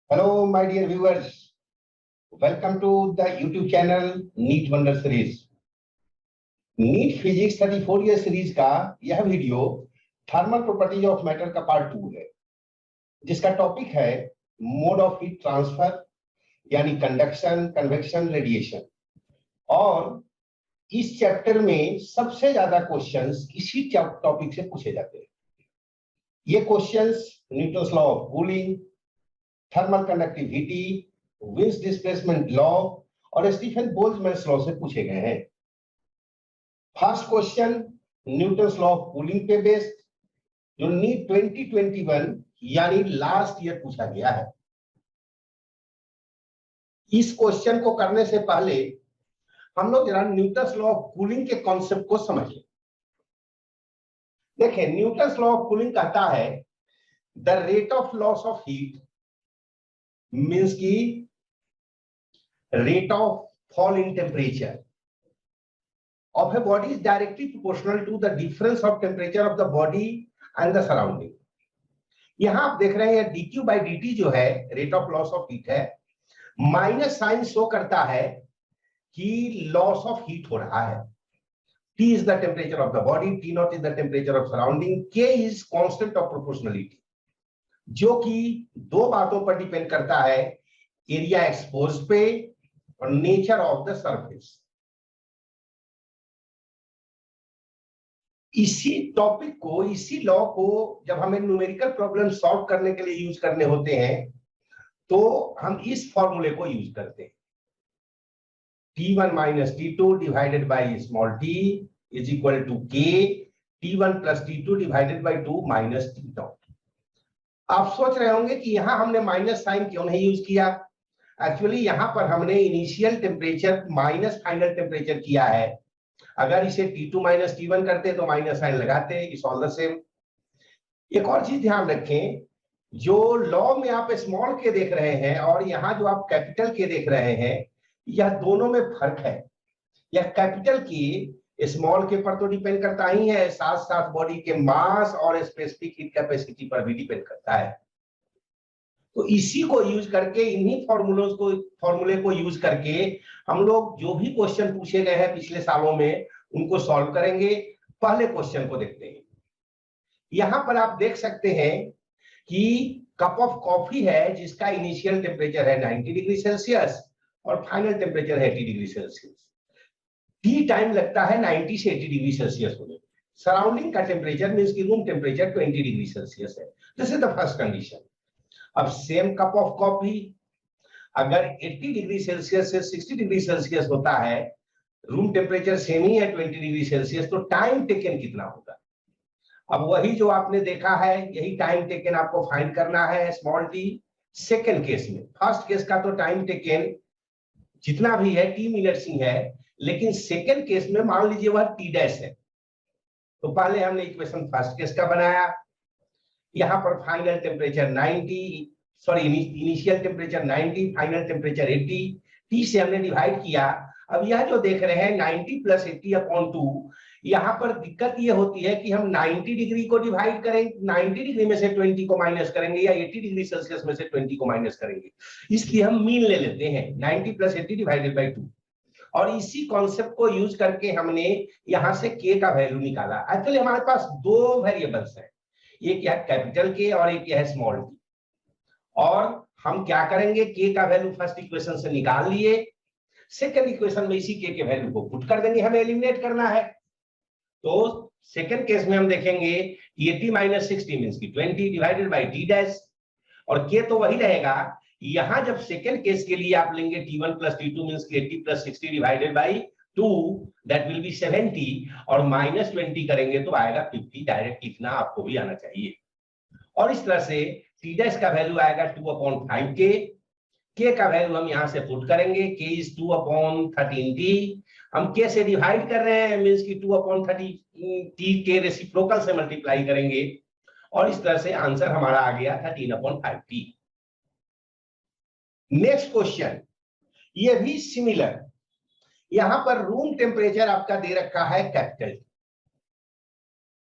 Hello, my dear viewers. Welcome to the YouTube channel NEET Wonder Series. NEET physics 34 year series का यह video thermal properties of matter का part 2 है, जिसका topic है mode of heat transfer यानी conduction, convection, radiation. और इस chapter में सबसे ज्यादा क्वेश्चंस इसी टॉपिक से पूछे जाते हैं। ये questions Newton's law of cooling, thermal conductivity, wins displacement law और स्टीफन बोल्ट्जमैन लॉ से पूछे गए हैं। First question Newton's law of cooling पे बेस्ड, जो नीट 2021 यानी लास्ट ईयर पूछा गया है। इस क्वेश्चन को करने से पहले हम लोग जरा न्यूटन्स लॉ ऑफ कूलिंग के कॉन्सेप्ट को समझ लें। देखिए, न्यूटन्स लॉ ऑफ कूलिंग कहता है the rate of loss of heat means की rate of fall in temperature of a body is directly proportional to the difference of temperature of the body and the surrounding। यहां आप देख रहे हैं dq by dt जो है rate of loss of heat है, minus sign show करता है कि लॉस ऑफ हीट हो रहा है। T is the temperature of the body, T naught is the temperature of surrounding, K is constant of proportionality, जो कि दो बातों पर डिपेंड करता है, एरिया एक्सपोज पे और नेचर ऑफ द सरफेस। इसी टॉपिक को, इसी लॉ को जब हमें न्यूमेरिकल प्रॉब्लम सॉल्व करने के लिए यूज करने होते हैं तो हम इस फॉर्मूले को यूज करते हैं, T1 minus T2 divided by small t is equal to K T1 plus T2 divided by 2 minus T dot. आप सोच रहे होंगे कि यहां हमने माइनस साइन क्यों नहीं यूज किया। एक्चुअली यहां पर हमने initial temperature minus final temperature किया है। अगर इसे T2 माइनस T1 करते तो माइनस साइन लगाते, इट्स ऑल द सेम। एक और चीज ध्यान रखें, जो लॉ में आप स्मॉल के देख रहे हैं और यहां जो आप कैपिटल के देख रहे हैं, यह दोनों में फर्क है। यह कैपिटल की स्मॉल के पर तो डिपेंड करता ही है, साथ साथ बॉडी के मास और स्पेसिफिक हीट कैपेसिटी पर भी डिपेंड करता है। तो इसी को यूज करके, इन्हीं फॉर्मूले को यूज करके हम लोग जो भी क्वेश्चन पूछे गए हैं पिछले सालों में उनको सॉल्व करेंगे। पहले क्वेश्चन को देखते हैं। यहां पर आप देख सकते हैं कि कप ऑफ कॉफी है जिसका इनिशियल टेम्परेचर है 90 डिग्री सेल्सियस और फाइनल टेम्परेचर है 80 डिग्री सेल्सियस। टी टाइम लगता है 90 से 80 डिग्री सेल्सियस होने में। सराउंडिंग का टेम्परेचर मींस की रूम टेम्परेचर 20 डिग्री सेल्सियस है। This is the first condition. अब सेम कप ऑफ कॉफी अगर 80 डिग्री सेल्सियस से 60 डिग्री सेल्सियस होता है, रूम टेम्परेचर सेम ही है 20 डिग्री सेल्सियस, तो टाइम टेकन कितना होगा। अब वही जो आपने देखा है, यही टाइम टेकन आपको फाइंड करना है स्मॉल टी। सेकेंड केस में, फर्स्ट केस का तो टाइम टेकन जितना भी है टी मिनट्स ही है, लेकिन सेकेंड केस में मान लीजिए वह टी डैश है। तो पहले हमने इक्वेशन फर्स्ट केस का बनाया। यहां पर final temperature 90, sorry initial temperature 90, final temperature 80, T से हमने डिवाइड किया। अब यह जो देख रहे हैं 90 प्लस 80 अपॉन 2, यहां पर दिक्कत ये होती है कि हम 90 डिग्री को डिवाइड करेंगे, 90 डिग्री में से 20 को माइनस करेंगे या 80 डिग्री सेल्सियस में से 20 को माइनस करेंगे, इसलिए हम मीन ले लेते हैं 90 प्लस 80 डिवाइडेड बाई 2। और इसी कॉन्सेप्ट को यूज करके हमने यहां से के का वैल्यू निकाला। एक्चुअली हमारे पास दो वेरिएबल्स हैं, एक यह कैपिटल के और एक यह स्मॉल टी। और हम क्या करेंगे, के का वैल्यू फर्स्ट इक्वेशन से निकाल लिए, सेकंड इक्वेशन में इसी के वैल्यू को पुट कर देंगे, हमें एलिमिनेट करना है। तो सेकंड केस में हम देखेंगे 80 माइनस 60 मींस की 20 डिवाइडेड बाय टी डैश, और के तो वही रहेगा। यहां जब सेकंड केस के लिए आप लेंगे T1 प्लस T2 मींस की 80 plus 60 divided by 2, that will be 70, और माइनस 20 करेंगे तो आएगा 50। डायरेक्ट लिखना आपको भी आना चाहिए। और इस तरह से टी डैश का वैल्यू आएगा 2/5K। के का वैल्यू हम यहां से पुट करेंगे, K इज 2/13T। हम के से डिवाइड कर रहे हैं मींस की 2/30T के रेसिप्रोकल से मल्टीप्लाई करेंगे, और इस तरह से आंसर हमारा आ गया 13/5T। नेक्स्ट क्वेश्चन, ये भी सिमिलर। यहां पर रूम टेम्परेचर आपका दे रखा है कैपिटल,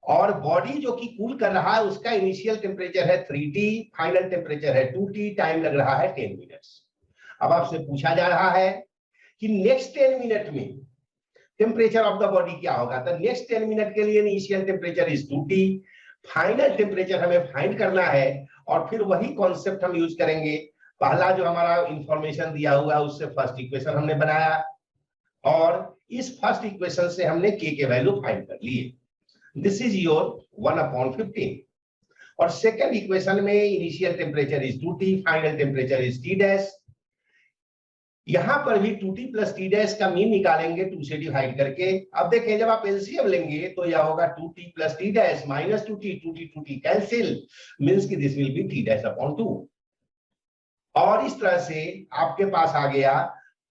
और बॉडी जो कि कूल कर रहा है उसका इनिशियल टेम्परेचर है 3T, फाइनल टेम्परेचर है 2T, टाइम लग रहा है 10 मिनट्स। अब आपसे पूछा जा रहा है कि नेक्स्ट 10 मिनट में टेम्परेचर ऑफ द बॉडी क्या होगा। तो नेक्स्ट 10 मिनट के लिए initial temperature is 2T, final temperature हमें फाइंड करना है और फिर वही कॉन्सेप्ट हम यूज करेंगे। पहला जो हमारा इंफॉर्मेशन दिया हुआ है उससे फर्स्ट इक्वेशन हमने बनाया और इस फर्स्ट इक्वेशन से हमने के वैल्यू फाइंड कर लिए। दिस इज योर 1/15 और सेकेंड इक्वेशन में initial temperature is 2T, final temperature is T dash. यहां पर भी 2T प्लस T डैश का मीन निकालेंगे 2 से डिवाइड करके। अब देखें जब आप एलसीएम लेंगे तो यह होगा 2T plus T dash minus 2T cancel, means कि this will be T dash upon 2। और इस तरह से आपके पास आ गया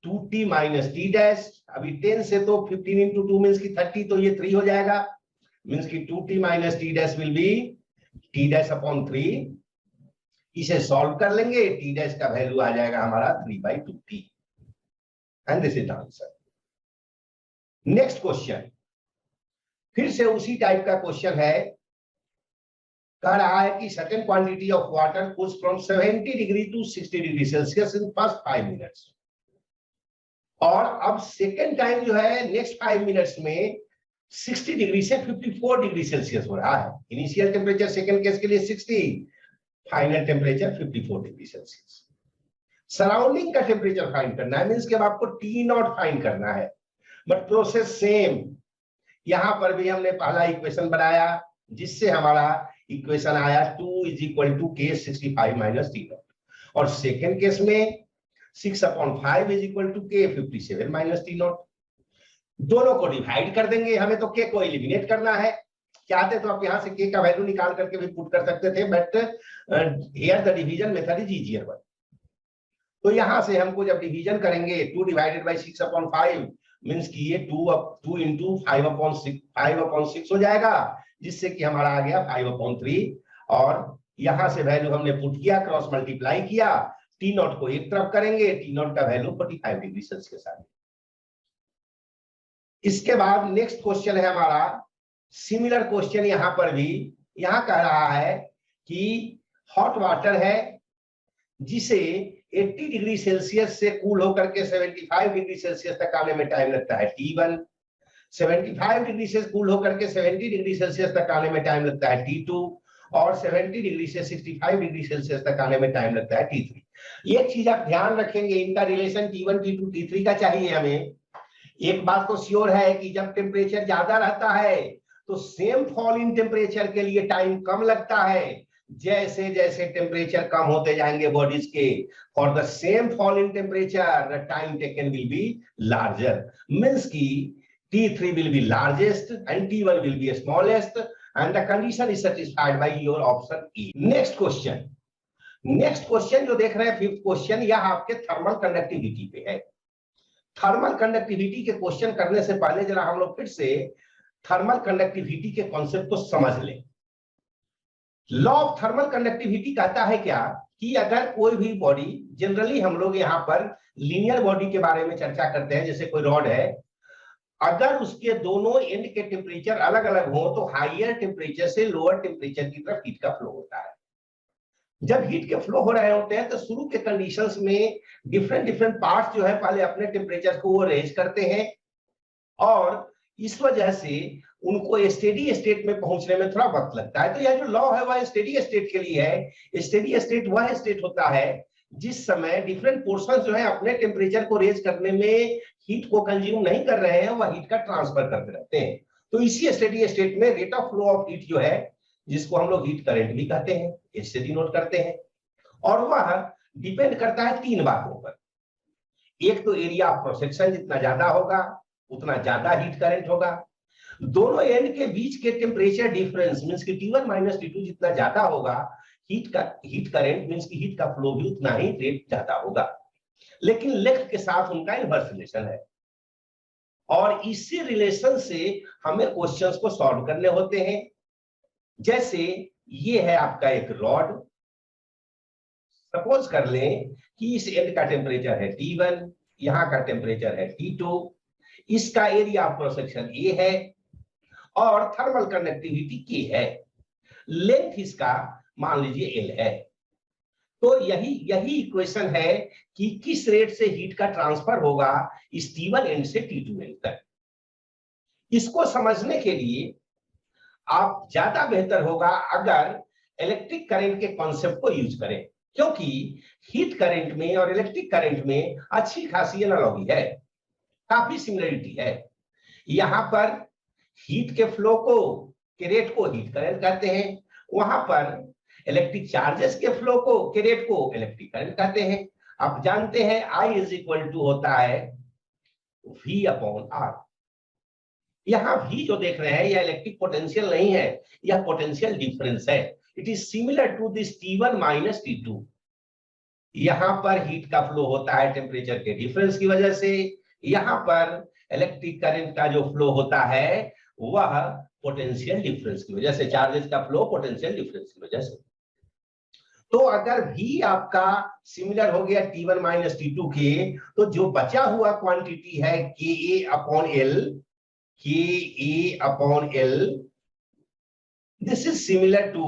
2T माइनस T डैश। अभी 10 से तो 15 इंटू 2 मींस की 30, तो ये 3 हो जाएगा, मींस की 2T minus T dash will be T dash upon 3। इसे सॉल्व कर लेंगे, T डैश का वैल्यू आ जाएगा हमारा 3/2T and this is the answer. Next question फिर से उसी टाइप का क्वेश्चन है। कह रहा है कि certain quantity of water cools from 70 degree to 60 degree Celsius in first 5 minutes. और अब सेकेंड टाइम जो है नेक्स्ट 5 मिनट्स में 60 डिग्री से 54 डिग्री सेल्सियस हो रहा है। इनिशियल टेम्परेचर सेकेंड केस के लिए 60, final temperature 54 degree Celsius. Surrounding का टेम्परेचर फाइंड करना है, मींस कि अब आपको T0 फाइंड करना है, बट प्रोसेस सेम। यहां पर भी हमने पहला इक्वेशन बनाया जिससे हमारा इक्वेशन आया 2 = K 65 - T0 और सेकेंड केस में 6/5 = K 57 - T0। दोनों को डिवाइड कर देंगे, हमें तो K को एलिमिनेट करना है। चाहते तो आप यहां से K का वैल्यू निकाल करके भी पुट कर सकते थे, but here the division method is easier one. तो यहां से हमको जब डिवीजन करेंगे 2 / 6/5 मींस कि ये 2 × 5/6 हो जाएगा, जिससे कि हमारा आ गया 5/3। और यहां से वैल्यू हमने पुट किया, क्रॉस मल्टीप्लाई किया, T0 को एक तरफ करेंगे, T0 का वैल्यू 45 डिग्री सेल्सियस आ गया। इसके बाद नेक्स्ट क्वेश्चन है हमारा सिमिलर क्वेश्चन। यहां पर भी यहां कह रहा है कि हॉट वाटर है जिसे 80 डिग्री सेल्सियस से कूल होकर के 75 डिग्री सेल्सियस तक आने में टाइम लगता है T1, 75 डिग्री से कूल होकर के 70 डिग्री सेल्सियस तक आने में टाइम लगता है T2 और 70 डिग्री से 65 डिग्री सेल्सियस तक आने में टाइम लगता है T3। एक चीज आप ध्यान रखेंगे, इनका रिलेशन T1, T2, T3 का चाहिए हमें। एक बात तो श्योर है कि जब टेम्परेचर ज्यादा रहता है तो सेम फॉल इन टेम्परेचर के लिए टाइम कम लगता है। जैसे जैसे टेम्परेचर कम होते जाएंगे बॉडीज के, for the same fall in temperature the time taken will be larger, means की T3 will be largest and T1 will be smallest and the condition is satisfied by your option E. Next question जो देख रहे हैं fifth question, यह आपके thermal conductivity पे है। Thermal conductivity के क्वेश्चन करने से पहले जरा हम लोग फिर से थर्मल कंडक्टिविटी के कॉन्सेप्ट को समझ लें। लॉ ऑफ थर्मल कंडक्टिविटी कहता है क्या कि अगर कोई भी बॉडी, जनरली हम लोग यहाँ पर लीनियर बॉडी के बारे में चर्चा करते हैं, जैसे कोई रॉड है, अगर उसके दोनों एंड के टेम्परेचर अलग अलग हो तो हाईयर टेम्परेचर से लोअर टेम्परेचर की तरफ हीट का फ्लो होता है। जब हीट के फ्लो हो रहे होते हैं तो शुरू के कंडीशंस में डिफरेंट पार्ट्स जो है पहले अपने टेम्परेचर को वो रेज करते हैं और इस वजह से उनको स्टेडी स्टेट में पहुंचने में थोड़ा वक्त लगता है। तो यह जो लॉ है वह स्टेडी स्टेट के लिए है। स्टेडी स्टेट वह स्टेट होता है जिस समय डिफरेंट पोर्शंस जो है अपने टेम्परेचर को रेज करने में हीट को कंज्यूम नहीं कर रहे हैं, वह हीट का ट्रांसफर करते रहते हैं। तो इसी स्टेडी स्टेट में rate of flow of heat जो है, जिसको हम लोग हीट करंट भी कहते हैं, इससे डिनोट करते हैं, और वह डिपेंड करता है 3 बातों पर। एक तो एरिया ऑफ क्रॉस सेक्शन जितना ज्यादा होगा उतना ज्यादा हीट करंट होगा। दोनों एंड के बीच के टेम्परेचर डिफरेंस मींस कि T1 - T2 जितना ज्यादा होगा, हीट करंट मींस कि हीट का फ्लो भी उतना ही रेट ज्यादा होगा। लेकिन लेंथ के साथ उनका इनवर्स रिलेशन है और इसी रिलेशन से हमें क्वेश्चंस को सॉल्व करने होते हैं। जैसे ये है आपका एक रॉड, सपोज कर लें कि इस एंड का टेम्परेचर है T1, यहां का टेम्परेचर है T2, इसका area of cross section A है और थर्मल कंडक्टिविटी के है, लेंथ इसका मान लीजिए एल है। तो यही इक्वेशन है कि किस रेट से हीट का ट्रांसफर होगा इस T1 एंड से T2 एंड तक। इसको समझने के लिए आप ज्यादा बेहतर होगा अगर इलेक्ट्रिक करंट के कॉन्सेप्ट को यूज करें, क्योंकि हीट करंट में और इलेक्ट्रिक करंट में अच्छी खासी एनालॉजी है, काफी सिमिलरिटी है। यहां पर हीट के फ्लो को के रेट को हीट करंट कहते हैं, वहां पर इलेक्ट्रिक चार्जेस के फ्लो को के रेट को इलेक्ट्रिक करंट कहते हैं। आप जानते हैं I इज इक्वल टू होता है V अपॉन R। यहां V जो देख रहे हैं यह इलेक्ट्रिक पोटेंशियल नहीं है, यह पोटेंशियल डिफरेंस है। It is similar to this T1 minus T2। यहां पर हीट का फ्लो होता है टेम्परेचर के डिफरेंस की वजह से, यहां पर इलेक्ट्रिक करंट का जो फ्लो होता है वह पोटेंशियल डिफरेंस की वजह से, चार्जेस का फ्लो पोटेंशियल डिफरेंस की वजह से। तो अगर भी आपका सिमिलर हो गया T1 माइनस T2 के, तो जो बचा हुआ क्वांटिटी है KA upon L, this is similar to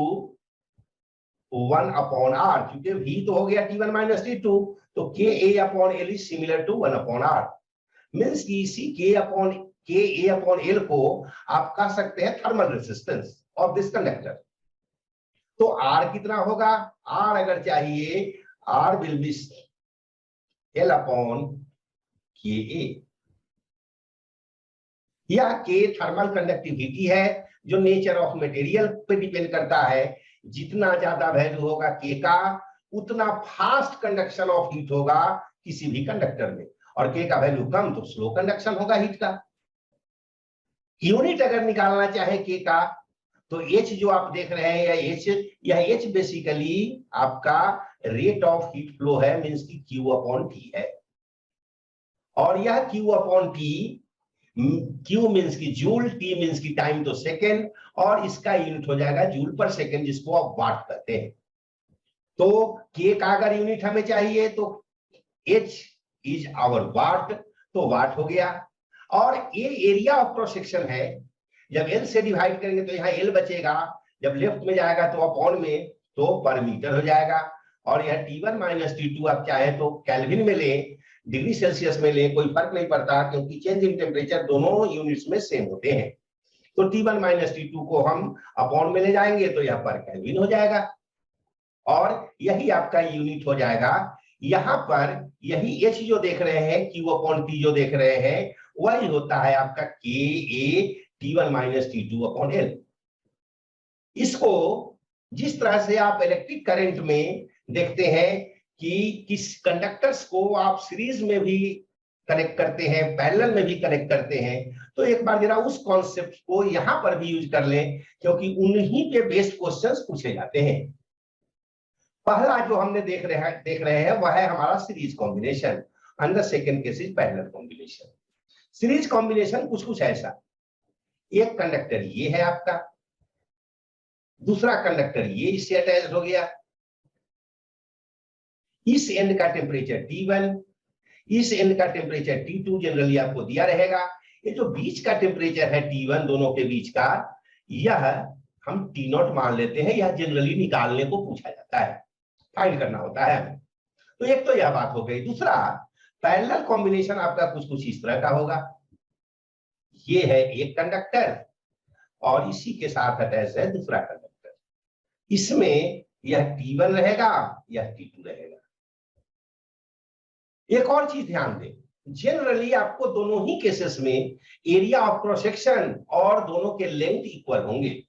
1 upon R, क्योंकि V तो हो गया T1 माइनस T2, तो KA upon L is similar to 1 upon R। Means कि इसी KA अपॉन L को आप कह सकते हैं thermal resistance of this conductor. तो R कितना होगा? R अगर चाहिए, R will B L upon KA। यह K थर्मल कंडक्टिविटी है जो नेचर ऑफ मटेरियल पे डिपेंड करता है। जितना ज्यादा वैल्यू होगा K का, उतना फास्ट कंडक्शन ऑफ हीट होगा किसी भी कंडक्टर में, और K का वैल्यू कम तो स्लो कंडक्शन होगा हीट का। यूनिट अगर निकालना चाहे K का, तो H जो आप देख रहे हैं यह H बेसिकली आपका रेट ऑफ हीट फ्लो है, मींस की Q अपॉन T है। और यह Q upon T, Q means की जूल, T मींस की टाइम तो सेकेंड, और इसका यूनिट हो जाएगा जूल पर सेकेंड, जिसको आप वाट कहते हैं। तो K का अगर यूनिट हमें चाहिए तो H इज आवर वाट, तो वाट हो गया। और ये एरिया ऑफ क्रॉस सेक्शन है, जब L से डिवाइड करेंगे तो यहाँ L बचेगा, जब लेफ्ट में जाएगा तो अपॉन में, तो पर मीटर हो जाएगा। और यह T1 माइनस T2 आप चाहे तो केल्विन में ले, डिग्री सेल्सियस में ले, कोई फर्क नहीं पड़ता, क्योंकि चेंज इन टेम्परेचर दोनों यूनिट्स में सेम होते हैं। तो T1 माइनस T2 को हम अपॉन में ले जाएंगे तो यह पर केल्विन हो जाएगा, और यही आपका यूनिट हो जाएगा। यहां पर यही H जो देख रहे हैं, Q अपॉन T जो देख रहे हैं, वही होता है आपका KA T1 minus T2 upon L। इसको जिस तरह से आप इलेक्ट्रिक करंट में देखते हैं कि किस कंडक्टर्स को आप सीरीज में भी कनेक्ट करते हैं, पैरेलल में भी कनेक्ट करते हैं, तो एक बार जरा उस कॉन्सेप्ट को यहां पर भी यूज कर लें, क्योंकि उन्हीं पे बेस्ड क्वेश्चंस पूछे जाते हैं। पहला जो हमने देख रहे हैं वह है हमारा series combination, and the second case is parallel combination. Series combination कुछ ऐसा, एक कंडक्टर ये है आपका, दूसरा कंडक्टर ये इससे अटैच हो गया, इस एंड का टेम्परेचर T1, इस एंड का टेम्परेचर T2 जनरली आपको दिया रहेगा। ये जो बीच का टेम्परेचर है T1 दोनों के बीच का, यह हम T0 मान लेते हैं, यह जनरली निकालने को पूछा जाता है, फाइंड करना होता है। तो एक तो यह बात हो गई। दूसरा, पैरेलल कॉम्बिनेशन आपका कुछ इस तरह का होगा, ये है एक कंडक्टर और इसी के साथ अटैच है दूसरा कंडक्टर, इसमें यह T1 रहेगा, यह T2 रहेगा। एक और चीज ध्यान दें, जनरली आपको दोनों ही केसेस में एरिया ऑफ क्रॉस सेक्शन और दोनों के लेंथ इक्वल होंगे।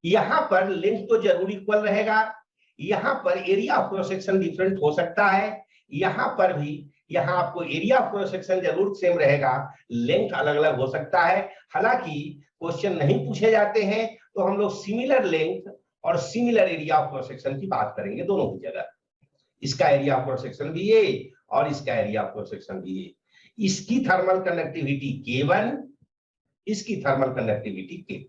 यहां पर लेंथ तो जरूर इक्वल रहेगा, यहां पर area of cross section different हो सकता है, यहां पर भी यहां आपको एरिया ऑफ क्रॉस सेक्शन जरूर सेम रहेगा, लेंथ अलग अलग हो सकता है। हालांकि क्वेश्चन नहीं पूछे जाते हैं तो हम लोग सिमिलर लेंथ और similar area of cross section की बात करेंगे दोनों की जगह। इसका एरिया ऑफ क्रॉस सेक्शन भी ये और इसका एरिया ऑफ क्रॉस सेक्शन भी ये। इसकी थर्मल कंडक्टिविटी K1, इसकी थर्मल कंडक्टिविटी K2।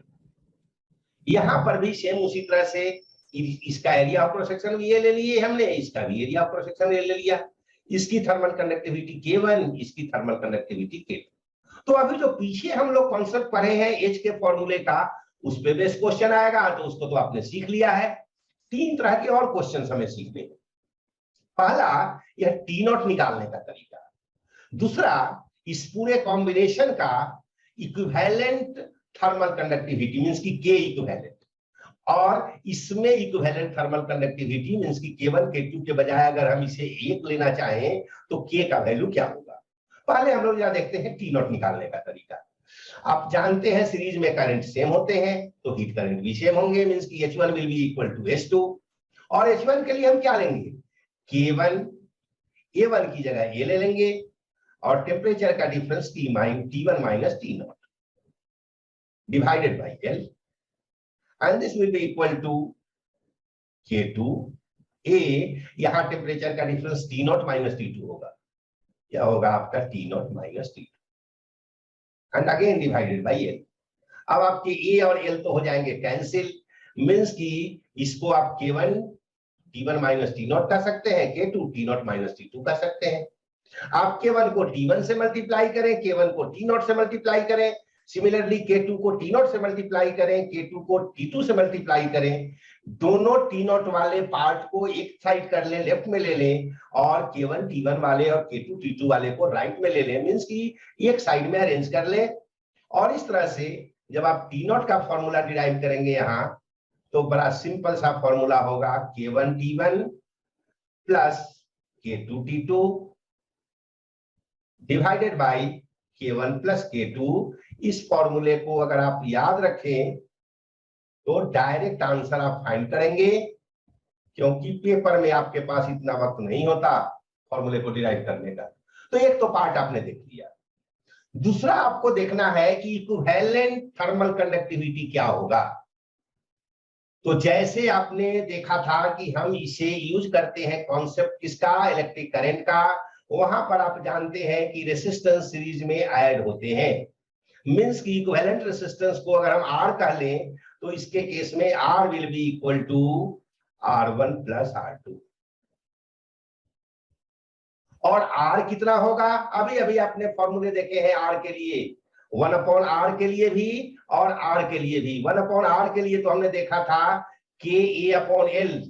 यहां पर भी सेम उसी तरह से इसका एरिया ऑफ क्रॉस सेक्शन भी ये ले लिए हमने, इसका भी एरिया ऑफ क्रॉस सेक्शन ले लिया। इसकी थर्मल कंडक्टिविटी K1, इसकी थर्मल कंडक्टिविटी K2। तो अभी जो पीछे हम लोग कॉन्सेप्ट पढ़े हैं एच के फॉर्मूले का, उस पे बेस क्वेश्चन आएगा, तो उसको तो आपने सीख लिया है। 3 तरह के और क्वेश्चन हमें सीखने हैं। पहला, यह टी नॉट निकालने का तरीका। दूसरा, इस पूरे कॉम्बिनेशन का इक्विवेलेंट थर्मल कंडक्टिविटी मींस की के इक्विवेलेंट, और इसमें इक्विवेलेंट थर्मल कंडक्टिविटी मींस की K1 K2 के बजाय अगर हम इसे 1 लेना चाहें तो K का वैल्यू क्या होगा। पहले हम लोग यहां देखते हैं टी नॉट निकालने का तरीका। आप जानते हैं सीरीज में करंट सेम होते हैं तो हीट करंट भी सेम होंगे, मींस की H1 will be equal to H2, और H1 के लिए हम क्या लेंगे, K1, A1 की जगह A ले लेंगे, और टेम्परेचर का difference T1 minus T not divided by L, and this will be equal to K2 A, यहां टेम्परेचर का difference T not minus T2 होगा, यह होगा आपका T not minus T2 and again divided by L। अब आपके A और L तो हो जाएंगे कैंसिल, मींस की इसको आप K1 T1 minus T not कर सकते हैं, K2 T not minus T2 कर सकते हैं। आप K1 को T1 से मल्टीप्लाई करें, K1 को T नॉट से मल्टीप्लाई करें, सिमिलरली K2 को T नॉट से मल्टीप्लाई करें, K2 को T2 से मल्टीप्लाई करें, दोनों T नॉट वाले पार्ट को एक साइड कर लें, लेफ्ट में ले लें, और K1 T1 वाले और K2 T2 वाले को राइट में ले लें, मींस की एक साइड में अरेंज कर लें। और इस तरह से जब आप T नॉट का फॉर्मूला डिराइव करेंगे यहां, तो बड़ा सिंपल सा फॉर्मूला होगा K1 T1 plus K2 T2 divided by K1 plus K2। इस फॉर्मूले को अगर आप याद रखें तो डायरेक्ट आंसर आप फाइंड करेंगे, क्योंकि पेपर में आपके पास इतना वक्त नहीं होता फॉर्मूले को डिराइव करने का। तो एक तो पार्ट आपने देख लिया। दूसरा आपको देखना है कि इक्विवेलेंट थर्मल कंडक्टिविटी क्या होगा। तो जैसे आपने देखा था कि हम इसे यूज करते हैं कॉन्सेप्ट किसका, इलेक्ट्रिक करंट का, वहां पर आप जानते हैं कि रेसिस्टेंस सीरीज में ऐड होते हैं, मींस की इक्विवेलेंट रेसिस्टेंस को अगर हम R कह लें तो इसके केस में R will be equal to R1 plus R2, और R कितना होगा, अभी अभी आपने फॉर्मूले देखे हैं R के लिए, 1/R के लिए भी और R के लिए भी। 1/R के लिए तो हमने देखा था KA/L,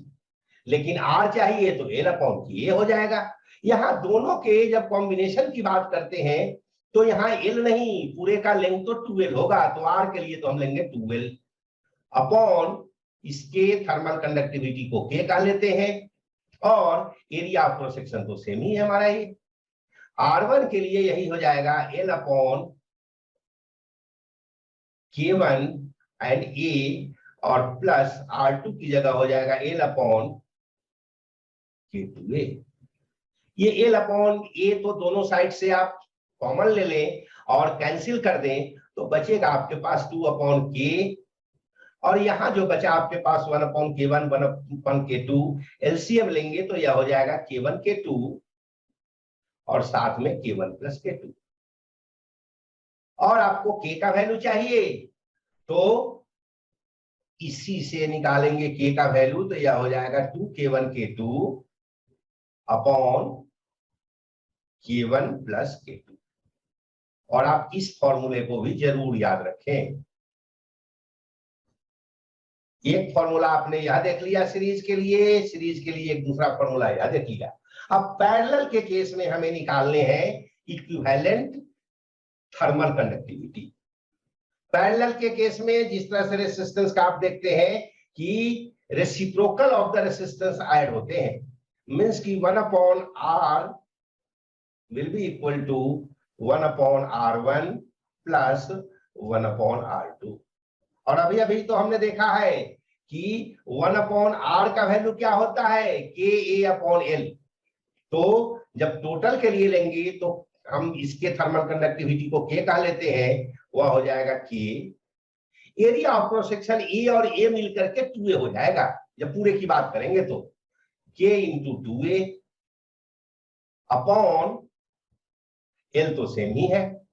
लेकिन R चाहिए तो L/KA हो जाएगा। यहां दोनों के जब कॉम्बिनेशन की बात करते हैं तो यहां L नहीं, पूरे का लेंथ तो 2L होगा, तो R के लिए तो हम लेंगे 2L अपॉन इसके थर्मल कंडक्टिविटी को K कह लेते हैं, और एरिया ऑफ क्रॉस सेक्शन तो सेम ही है हमारा ही। R1 के लिए यही हो जाएगा L/K1 एंड A, और प्लस R2 की जगह हो जाएगा L/K2A। ये L/A तो दोनों साइड से आप कॉमन ले लें और कैंसिल कर दें, तो बचेगा आपके पास 2/K, और यहां जो बचा आपके पास 1/K1 1/K2, एलसीएम लेंगे तो यह हो जाएगा K1 K2 और साथ में K1 प्लस K2, और आपको K का वैल्यू चाहिए तो इसी से निकालेंगे K का वैल्यू, तो यह हो जाएगा 2K1 K2 upon K1 plus K2। और आप इस फॉर्मूले को भी जरूर याद रखें। एक फॉर्मूला आपने यह देख लिया सीरीज के लिए एक दूसरा फॉर्मूला यह देख लिया। अब पैरेलल के केस में हमें निकालने हैं इक्विवेलेंट थर्मल कंडक्टिविटी। पैरेलल के केस में जिस तरह से रेसिस्टेंस का आप देखते हैं कि reciprocal of the resistance add होते हैं, मींस की 1/R will be equal to 1/R1 plus 1/R2। और अभी अभी तो हमने देखा है कि 1/R का वैल्यू क्या होता है, KA/L। तो जब टोटल के लिए लेंगे तो हम इसके थर्मल कंडक्टिविटी को K कह लेते हैं, वह हो जाएगा K। Area of cross section A और A मिलकर के 2A हो जाएगा, जब पूरे की बात करेंगे तो K into 2A upon L तो सेम ही है,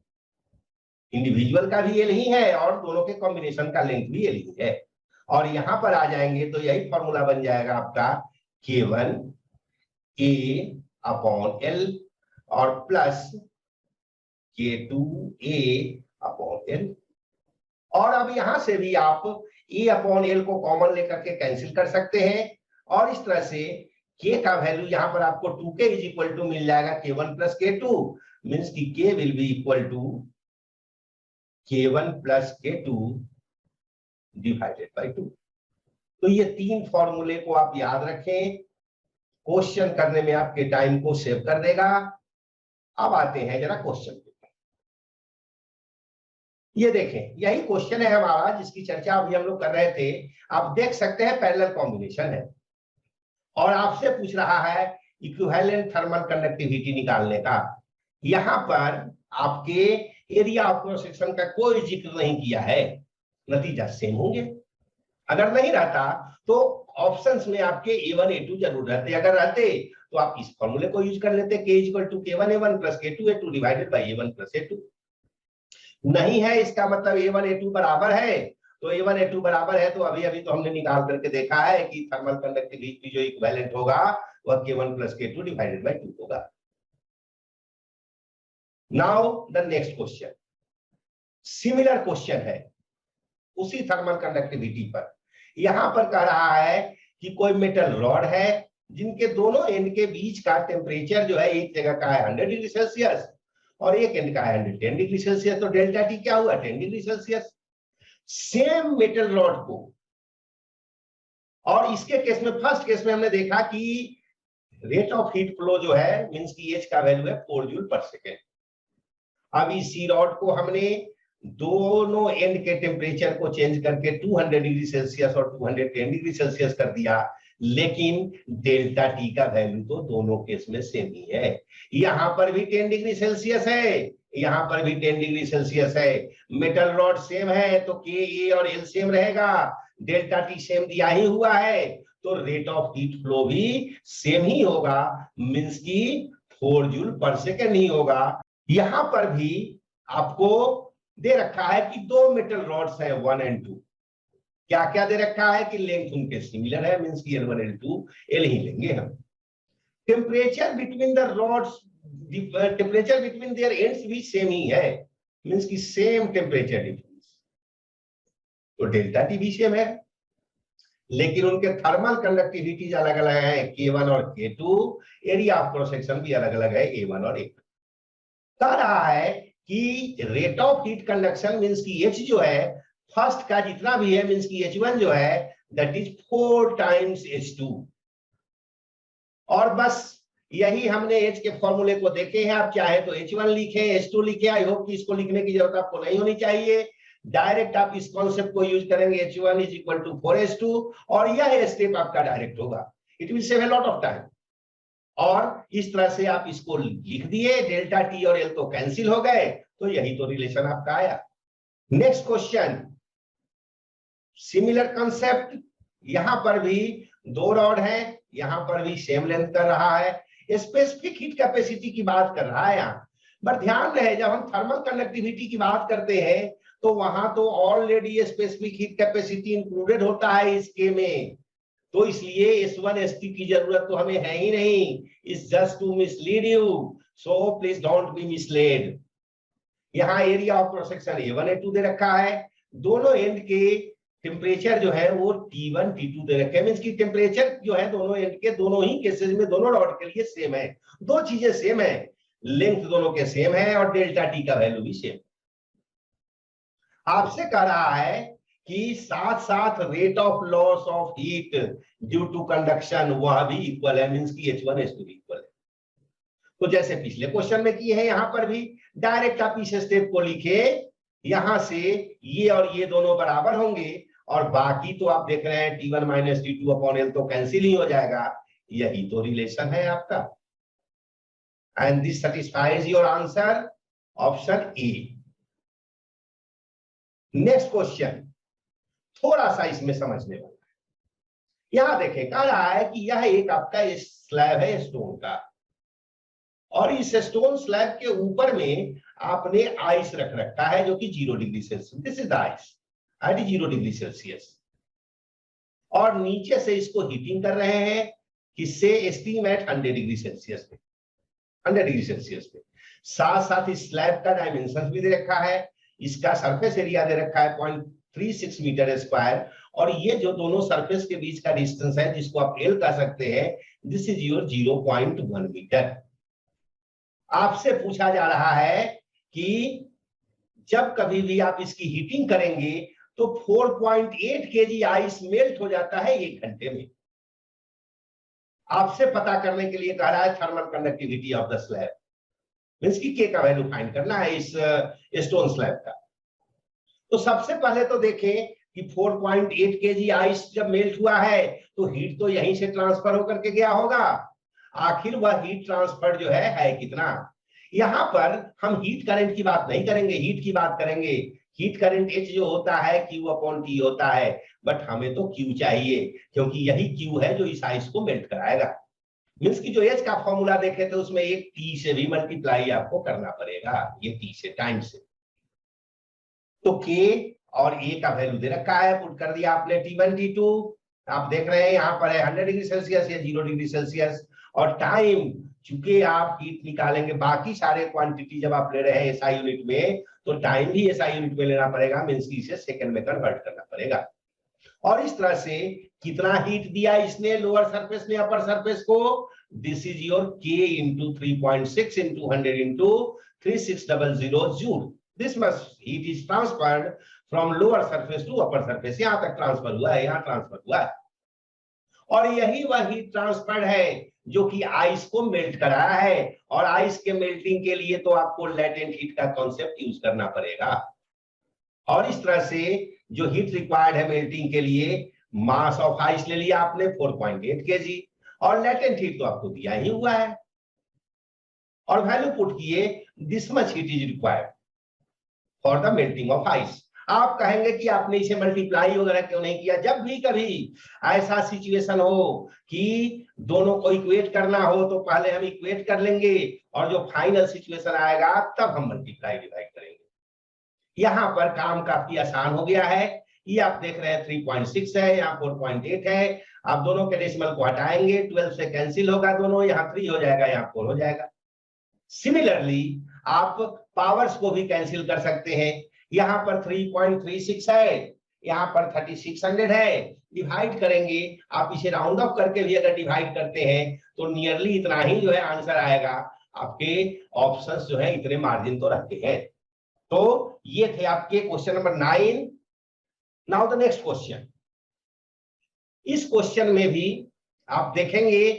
इंडिविजुअल का भी L ही है और दोनों के कॉम्बिनेशन का लेंथ भी L ही है। और यहां पर आ जाएंगे तो यही फॉर्मूला बन जाएगा आपका K1 A/L और प्लस K2A/L। और अब यहां से भी आप A/L को कॉमन लेकर के कैंसिल कर सकते हैं और इस तरह से K का वैल्यू यहां पर आपको 2K इज इक्वल टू मिल जाएगा K1 प्लस K2, मीन्स की K will be equal to K1 plus K2 divided by 2। तो ये तीन फॉर्मूले को आप याद रखें, क्वेश्चन करने में आपके टाइम को सेव कर देगा। अब आते हैं जरा क्वेश्चन पे। ये देखें, यही क्वेश्चन है हमारा जिसकी चर्चा अभी हम लोग कर रहे थे। आप देख सकते हैं पैरेलल कॉम्बिनेशन है और आपसे पूछ रहा है इक्विवेलेंट थर्मल कंडक्टिविटी निकालने का। यहां पर आपके एरिया ऑफ क्रॉस सेक्शन का कोई जिक्र नहीं किया है, नतीजा सेम होंगे। अगर नहीं रहता तो ऑप्शंस में आपके A1 A2 जरूर रहते, अगर रहते तो आप इस फॉर्मूले को यूज कर लेते, K equal to K1A1 plus K2A2 divided by A1 plus A2। नहीं है, इसका मतलब A1 A2 बराबर है, तो A1 A2 बराबर है तो अभी अभी तो हमने निकाल करके देखा है कि थर्मल कंडक्टिविटी जो इक्विवेलेंट होगा वह K1 plus K2 divided by 2 होगा। Now the next question, similar question है उसी थर्मल कंडक्टिविटी पर। यहां पर कह रहा है कि कोई मेटल रॉड है जिनके दोनों एंड के बीच का टेम्परेचर जो है एक जगह का है 100 डिग्री सेल्सियस और एक एंड का है 110 डिग्री सेल्सियस, तो डेल्टा टी क्या हुआ 10 degree Celsius. Same metal rod को, और इसके केस में फर्स्ट केस में हमने देखा कि रेट ऑफ हीट फ्लो जो है मींस की H का वैल्यू है 4 जूल पर सेकेंड। अब इसी रॉड को हमने दोनों एंड के टेम्परेचर को चेंज करके 200 डिग्री सेल्सियस और 210 डिग्री सेल्सियस कर दिया, लेकिन डेल्टा टी का वैल्यू तो दोनों केस में सेम ही है। यहां पर भी 10 डिग्री सेल्सियस है, यहां पर भी 10 डिग्री सेल्सियस है, मेटल रॉड सेम है तो के ए और एल सेम रहेगा, डेल्टा टी सेम दिया ही हुआ है तो रेट ऑफ हीट फ्लो भी सेम ही होगा, मींस की 4 जूल पर सेकेंड ही होगा। यहां पर भी आपको दे रखा है कि दो मेटल रॉड्स हैं 1 एंड 2। क्या क्या दे रखा है कि लेंथ उनके सिमिलर है, मींस की L1 L2 L ही लेंगे हम। Temperature between the rods, temperature between their ends भी सेम ही है, मींस की सेम टेम्परेचर डिफरेंस, तो डेल्टा टी भी सेम है, लेकिन उनके थर्मल कंडक्टिविटीज अलग अलग है K1 और K2, area of cross section भी अलग अलग है A1 और A2। कह रहा है कि rate of heat conduction means की H जो है फर्स्ट का जितना भी है मींस की H1 जो है दैट इज 4 टाइम्स H2। और बस यही हमने H के फॉर्मूले को देखे हैं, आप चाहे तो H1 लिखे H2 लिखे, आई होप कि इसको लिखने की जरूरत आपको नहीं होनी चाहिए, डायरेक्ट आप इस कॉन्सेप्ट को यूज करेंगे H1 is equal to 4H2 और यह स्टेप आपका डायरेक्ट होगा, it will save a lot of time. और इस तरह से आप इसको लिख दिए, डेल्टा टी और एल तो कैंसिल हो गए, तो यही तो रिलेशन आपका आया। नेक्स्ट क्वेश्चन, सिमिलर कंसेप्ट, यहां पर भी दो रॉड हैं, यहां पर भी सेम लेंथ कर रहा है, स्पेसिफिक हीट कैपेसिटी की बात कर रहा है यहां। बट ध्यान रहे जब हम थर्मल कंडक्टिविटी की बात करते हैं तो वहां तो already specific heat capacity included होता है इसके में, तो इसलिए S1 S2 की जरूरत तो हमें है ही नहीं, it's just to mislead you, so please don't be misled. यहां area of cross section A1 A2 दे रखा है, दोनों एंड के टेम्परेचर जो है वो T1 T2 दे रखे हैं, मींस की टेम्परेचर जो है दोनों एंड के दोनों ही केसेस में दोनों रॉड के लिए सेम है, दो चीजें सेम है, लेंथ दोनों के सेम है और डेल्टा टी का वैल्यू भी सेम। आपसे कह रहा है कि साथ साथ rate of loss of heat due to conduction वह भी इक्वल है, मींस की H1 H2 इक्वल है। तो जैसे पिछले क्वेश्चन में किए हैं यहां पर भी डायरेक्ट आप इस स्टेप को लिखे, यहां से ये और ये दोनों बराबर होंगे और बाकी तो आप देख रहे हैं T1 minus T2 upon L तो कैंसिल ही हो जाएगा, यही तो रिलेशन है आपका। And this satisfies your answer option A. Next question थोड़ा सा इसमें समझने वाला है, यहां देखें कह रहा है कि यह एक आपका स्लैब है स्टोन का और इस स्टोन स्लैब के ऊपर में आपने आइस रख रखा है जो कि 0 degree Celsius, this is ice eight 0 degree Celsius, और नीचे से इसको हीटिंग कर रहे हैं किससे, स्टीम एट 100 डिग्री सेल्सियस पे। 100 डिग्री सेल्सियस पे। साथ साथ इस स्लैब का डायमेंशन भी दे रखा है, इसका सरफेस एरिया दे रखा है 0.36 मीटर स्क्वायर, और ये जो दोनों सरफेस के बीच का डिस्टेंस है जिसको आप एल कह सकते हैं, दिस इज योर 0.1 मीटर। आपसे पूछा जा रहा है कि जब कभी भी आप इसकी हीटिंग करेंगे तो 4.8 केजी आइस मेल्ट हो जाता है 1 घंटे में। आपसे पता करने के लिए कह रहा है thermal conductivity of the slab, means की के का वैल्यू फाइंड करना है इस स्टोन स्लैब का। तो सबसे पहले तो देखें कि 4.8 केजी आइस जब मेल्ट हुआ है तो हीट तो यहीं से ट्रांसफर होकर के गया होगा। आखिर वह हीट ट्रांसफर जो है कितना। यहां पर हम हीट करंट की बात नहीं करेंगे, हीट की बात करेंगे। हीट करंट H जो होता है Q/T होता है, बट हमें तो Q चाहिए क्योंकि यही Q है जो इस आइस को मेल्ट कराएगा। मींस की जो H का फॉर्मूला देखे थे उसमें एक T से भी मल्टीप्लाई आपको करना पड़ेगा, ये T से टाइम से। तो K और A का वैल्यू दे रखा है, पुट कर दिया आपने T1 T2। आप देख रहे हैं यहाँ पर है 100 डिग्री सेल्सियस या 0 डिग्री सेल्सियस, और टाइम चूंकि आप हीट निकालेंगे बाकी सारे क्वांटिटी जब आप ले रहे हैं एसआई यूनिट में, तो टाइम भी एसआई यूनिट में लेना पड़ेगा, मींस की इसे सेकंड में कन्वर्ट करना पड़ेगा। और इस तरह से कितना हीट दिया इसने लोअर सरफेस ने अपर सरफेस को, this is your K into 3.6 into 100 into 3600 joule. This much heat is transferred from lower surface to upper surface. यहां तक ट्रांसफर हुआ है, यहां ट्रांसफर हुआ है, और यही वह हीट ट्रांसफर है जो कि आइस को मेल्ट कराया है। और आइस के मेल्टिंग के लिए तो आपको लेटेंट हीट का कॉन्सेप्ट यूज करना पड़ेगा। और इस तरह से जो हीट रिक्वायर्ड है मेल्टिंग के लिए, मास ऑफ आइस ले लिया आपने 4.8 केजी, और लेटेंट हीट तो आपको दिया ही हुआ है, और वैल्यू पुट किए this much heat is required for the melting of ice. आप कहेंगे कि आपने इसे मल्टीप्लाई वगैरह क्यों नहीं किया। जब भी कभी ऐसा सिचुएशन हो कि दोनों को इक्वेट करना हो तो पहले हम इक्वेट कर लेंगे, और जो फाइनल सिचुएशन आएगा तब हम मल्टीप्लाई डिवाइड करेंगे। यहां पर काम काफी आसान हो गया है। ये आप देख रहे हैं 3.6 है, यहाँ 4.8 है। आप दोनों के डेसिमल को हटाएंगे, 12 से कैंसिल होगा दोनों, यहाँ 3 हो जाएगा, यहाँ 4 हो जाएगा। सिमिलरली आप पावर्स को भी कैंसिल कर सकते हैं। यहां पर 3.36 है, यहां पर 3600 है, डिवाइड करेंगे। आप इसे राउंड ऑफ करके भी अगर डिवाइड करते हैं तो नियरली इतना ही जो है आंसर आएगा। आपके ऑप्शंस जो है इतने मार्जिन तो रखते हैं। तो ये थे आपके question number 9। Now the next question. इस क्वेश्चन में भी आप देखेंगे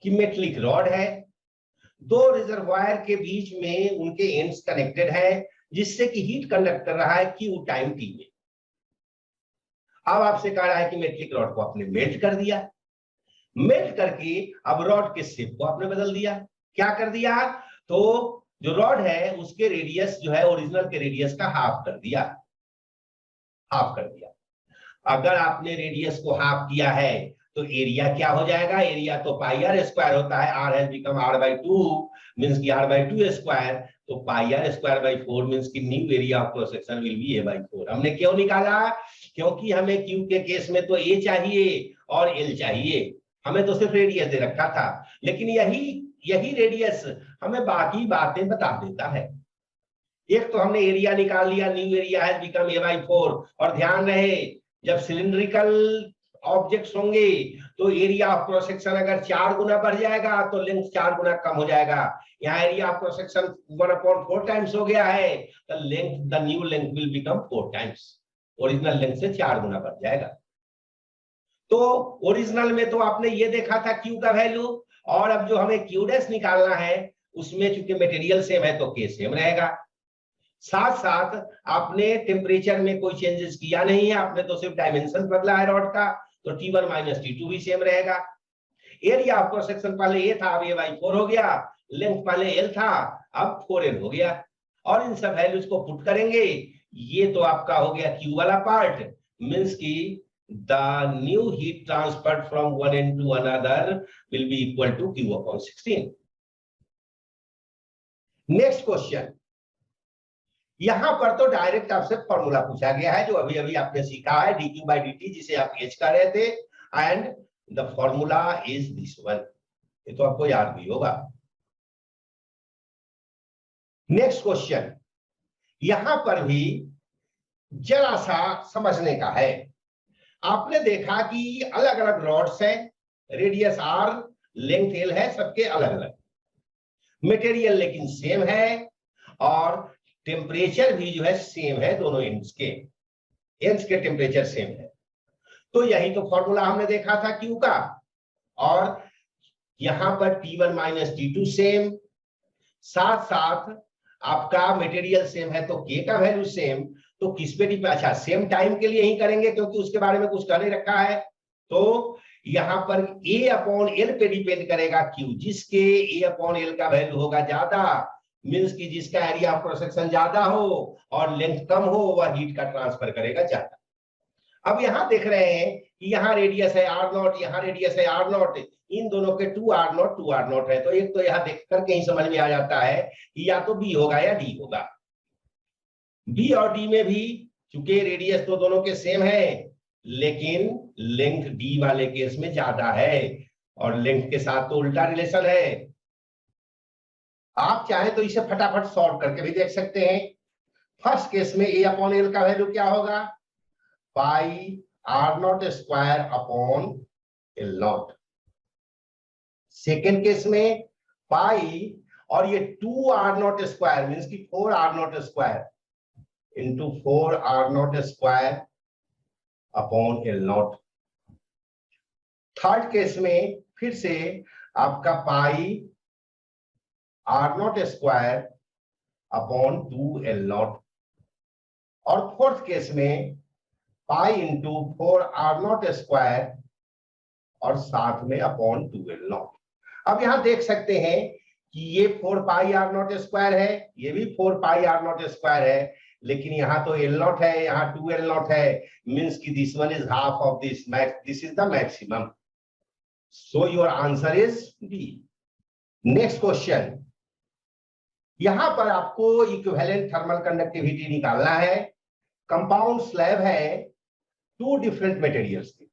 कि मेटलिक रॉड है, दो रिजर्वायर के बीच में उनके एंड्स कनेक्टेड है, जिससे कि हीट कंडक्ट कर रहा है Q टाइम T में। अब आपसे कह रहा है कि मेटलिक रॉड को आपने मेल्ट कर दिया, मेल्ट करके अब रॉड के शेप को आपने बदल दिया। क्या कर दिया, तो जो रॉड है उसके रेडियस जो है ओरिजिनल के रेडियस का हाफ कर दिया, हाफ कर दिया। अगर आपने रेडियस को हाफ किया है तो एरिया क्या हो जाएगा, एरिया तो पाई आर स्क्वायर होता है, are has become r/2 means की r/2 स्क्वायर, तो पाई आर स्क्वायर बाई 4 मींस की new area of cross section will be a/4। हमने क्यों निकाला, क्योंकि हमें Q के केस में तो A चाहिए और L चाहिए, हमें तो सिर्फ रेडियस दे रखा था, लेकिन यही रेडियस हमें बाकी बातें बता देता है। एक तो हमने एरिया निकाल लिया, new area has become a/4, और ध्यान रहे जब सिलिंड्रिकल ऑब्जेक्ट्स होंगे तो एरिया ऑफ क्रॉस सेक्शन अगर 4 गुना बढ़ जाएगा तो लेंथ 4 गुना कम हो जाएगा। यहाँ area of cross section 1/4 times हो गया है, तो length, the new length will become 4 times, original length से 4 गुना बढ़ जाएगा। तो ओरिजिनल में तो आपने ये देखा था Q का वैल्यू, और अब जो हमें Q डैश निकालना है उसमें चूंकि मटेरियल सेम है तो K सेम रहेगा। साथ साथ आपने टेम्परेचर में कोई चेंजेस किया नहीं है, आपने तो सिर्फ डायमेंशन बदला है रॉड का, तो T1 माइनस T2 भी सेम रहेगा। एरिया ऑफ क्रॉस सेक्शन पहले A था, अब a/4 हो गया, लेंथ पहले L था, अब 4L हो गया, और इन सब वैल्यूज को पुट करेंगे। ये तो आपका हो गया Q वाला पार्ट, मींस की the new heat transferred from one end to another will be equal to Q/16। Next question, यहां पर तो डायरेक्ट आपसे फॉर्मूला पूछा गया है जो अभी अभी आपने सीखा है, dQ/dt, जिसे आप H कर रहे थे, and the formula is this one. ये तो आपको याद भी होगा। नेक्स्ट क्वेश्चन, यहां पर भी जरा सा समझने का है। आपने देखा कि अलग अलग रॉड्स हैं, रेडियस आर, लेंथ एल है, सबके अलग अलग, मटेरियल लेकिन सेम है और टेम्परेचर भी जो है सेम है, दोनों एंड्स के टेम्परेचर सेम है। तो यही तो फॉर्मूला हमने देखा था क्यू का, और यहां पर T1 माइनस T2 सेम, साथ साथ आपका मटेरियल सेम है तो K का वैल्यू सेम। तो किस पे डिपेंड, अच्छा सेम टाइम के लिए ही करेंगे क्योंकि उसके बारे में कुछ कहने रखा है। तो यहां पर A अपॉन एल पे डिपेंड करेगा Q, जिसके A अपॉन एल का वैल्यू होगा ज्यादा, मीन्स की जिसका एरिया ऑफ क्रॉस सेक्शन ज्यादा हो और लेंथ कम हो, वह हीट का ट्रांसफर करेगा ज्यादा। अब यहां देख रहे हैं कि यहाँ रेडियस है आर नॉट, यहाँ रेडियस है आर नॉट, इन दोनों के 2r0 है। तो एक तो यहां देख करके ही समझ में आ जाता है कि या तो बी होगा या डी होगा। बी और डी में भी चूंकि रेडियस तो दोनों के सेम है, लेकिन लेंथ डी वाले केस में ज्यादा है और लेंथ के साथ तो उल्टा रिलेशन है। आप चाहें तो इसे फटाफट सॉल्व करके भी देख सकते हैं। फर्स्ट केस में ए अपॉन एल का वैल्यू क्या होगा, pi R not square upon L not. Second case में पाई और ये 2r0 स्क्वायर मीन्स की 4r0 square into 4r0 square upon L not. Third case में फिर से आपका pi r0 square upon 2l not, और फोर्थ केस में पाई इंटू 4r0 स्क्वायर और साथ में अपॉन 2l नॉट। अब यहां देख सकते हैं कि ये 4 पाई r0 स्क्वायर है, ये भी 4 पाई r0 स्क्वायर है, लेकिन यहां तो l नॉट है, यहां 2l नॉट है, मींस की this one is half of this, this is the maximum. So your answer is B. Next question, यहां पर आपको इक्विवेलेंट थर्मल कंडक्टिविटी निकालना है। कंपाउंड स्लैब है, टू डिफरेंट मटेरियल्स की,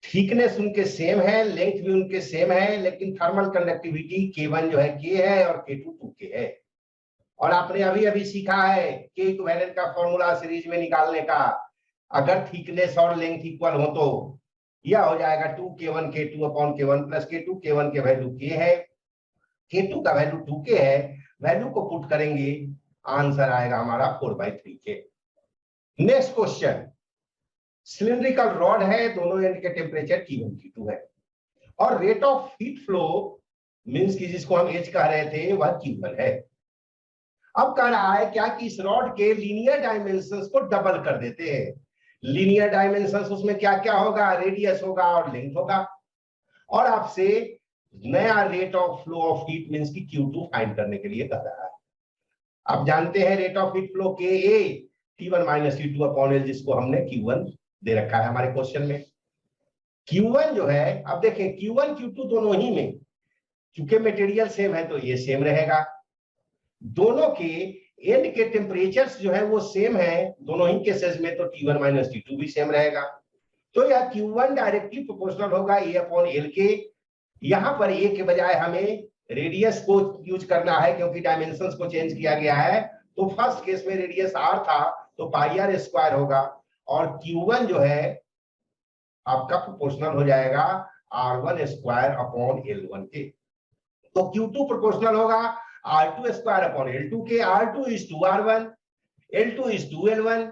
थिकनेस उनके सेम है, लेंथ भी उनके सेम है, लेकिन थर्मल कंडक्टिविटी K1 जो है K है और K2 2K है। और आपने अभी अभी सीखा है K इक्विवेलेंट का फॉर्मूला सीरीज में निकालने का। अगर थिकनेस और लेंथ इक्वल हो तो यह हो जाएगा 2K1 K2 upon K1 plus K2। K1 के वैल्यू K है, K2 का वैल्यू 2K है, वैल्यू को पुट करेंगे, आंसर आएगा हमारा 4/3K। Next question, cylindrical rod है, दोनों एंड के टेम्परेचर T1 T2 है और rate of heat flow means की जिसको हम H कह रहे थे वह Q1 है। अब कह रहा है क्या कि इस रॉड के लीनियर डायमेंशंस को डबल कर देते हैं। लीनियर डायमेंशंस उसमें क्या क्या होगा, रेडियस होगा और लेंथ होगा, और आपसे नया rate of flow of heat means की Q2 फाइंड करने के लिए कह रहा है। आप जानते हैं rate of heat flow KA T1 minus T2 upon L, जिसको हमने Q1 दे रखा है हमारे क्वेश्चन में। Q1 जो है, अब देखें Q1 Q2 दोनों ही में चूंकि मटेरियल सेम है तो ये सेम रहेगा, दोनों के एंड के टेम्परेचर्स जो है वो सेम है दोनों ही केसेस में, तो T1 माइनस T2 भी सेम रहेगा। तो यह Q1 डायरेक्टली प्रोपोर्शनल होगा A अपॉन एल के। यहां पर A के बजाय हमें रेडियस को यूज करना है क्योंकि डायमेंशंस को चेंज किया गया है। तो फर्स्ट केस में रेडियस r था तो पाई r स्क्वायर होगा, और Q1 जो है आपका प्रोपोर्शनल हो जाएगा R1 स्क्वायर अपॉन L1 के। तो Q2 प्रोपोर्शनल होगा R2 स्क्वायर अपॉन L2 के। R2 is 2R1, L2 is 2L1,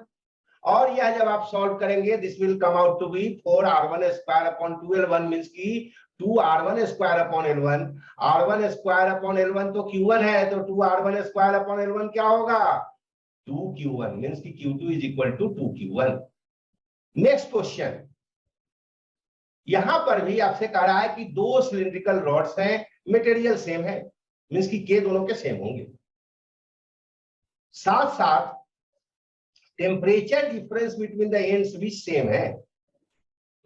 और यह जब आप सॉल्व करेंगे this will come out to be 4R1 square upon 2L1 means की 2R1 square upon L1। R1 square upon L1 तो Q1 है, तो 2R1 स्क्वायर अपॉन L1 क्या होगा, 2Q1 मींस की Q2 is equal to 2Q1। Next question, यहां पर भी आपसे कह रहा है कि दो सिलिंड्रिकल रॉड्स हैं, मटेरियल सेम है मींस की K दोनों के सेम होंगे, साथ साथ temperature difference between the ends भी सेम है।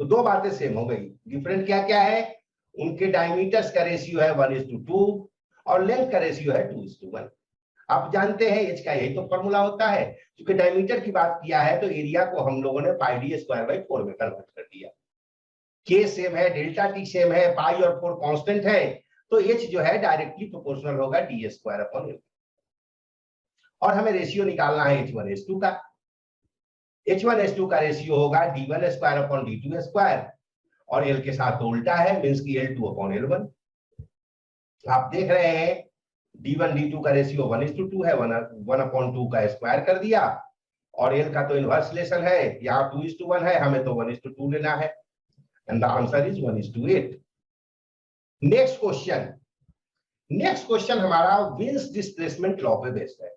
तो दो बातें सेम हो गई। डिफरेंट क्या क्या है, उनके डायमीटर्स का रेशियो है 1:2 और लेंथ का रेशियो है 2:1। आप जानते हैं H का यही तो फॉर्मूला होता है। क्योंकि डायमीटर की बात किया है तो एरिया को हम लोगों ने πd²/4 में कन्वर्ट कर दिया। K सेम है, डेल्टा T सेम है, पाई और 4 कांस्टेंट है, तो H जो है डायरेक्टली प्रोपोर्शनल होगा d² अपॉन L। और हमें रेशियो निकालना है H1S2 का। H1S2 का रेशियो होगा D1 square upon D2 square, और L के साथ तो उल्टा है, मीन्स की L2 अपॉन L1। आप देख रहे हैं D1 D2 का रेशियो 1:2 है, 1/2 का स्क्वायर कर दिया, और L का तो इनवर्स रिलेशन है, यहाँ 2:1 है, हमें तो 1:2 लेना है, and the answer is 1:8। Next question हमारा विंस डिस्प्लेसमेंट लॉ पे बेस्ड है।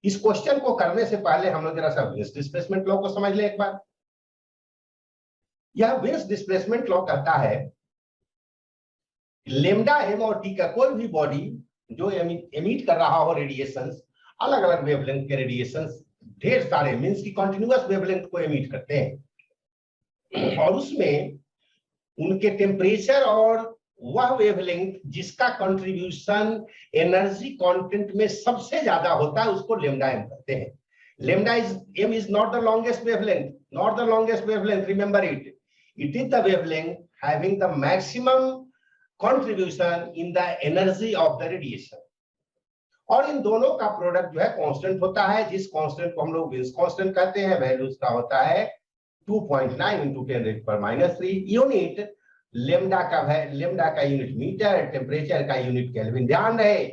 इस क्वेश्चन को करने से पहले हम लोग जरा सा विंस डिस्प्लेसमेंट लॉ को समझ ले एक बार। यह विंस डिस्प्लेसमेंट लॉ कहता है लेमडा एम और टी का कोई भी बॉडी जो एमिट कर रहा हो रेडिएशंस, अलग अलग वेवलेंथ के रेडिएशंस, ढेर सारे, मींस की कंटिन्यूअस वेवलेंथ को एमिट करते हैं, और उसमें उनके टेम्परेचर और वह वेवलेंथ जिसका कंट्रीब्यूशन एनर्जी कंटेंट में सबसे ज्यादा होता है उसको लेमडा एम कहते हैं। Lambda M is not the longest wavelength, remember it is the wavelength having the maximum contribution in the energy of the radiation. और इन दोनों का प्रोडक्ट जो है कांस्टेंट होता है, जिस कांस्टेंट को हम लोग विंस कांस्टेंट कहते हैं। वैल्यू उसका होता है 2.9 × 10⁻³ यूनिट। लेमडा का यूनिट मीटर, टेम्परेचर का यूनिट केल्विन। ध्यान रहे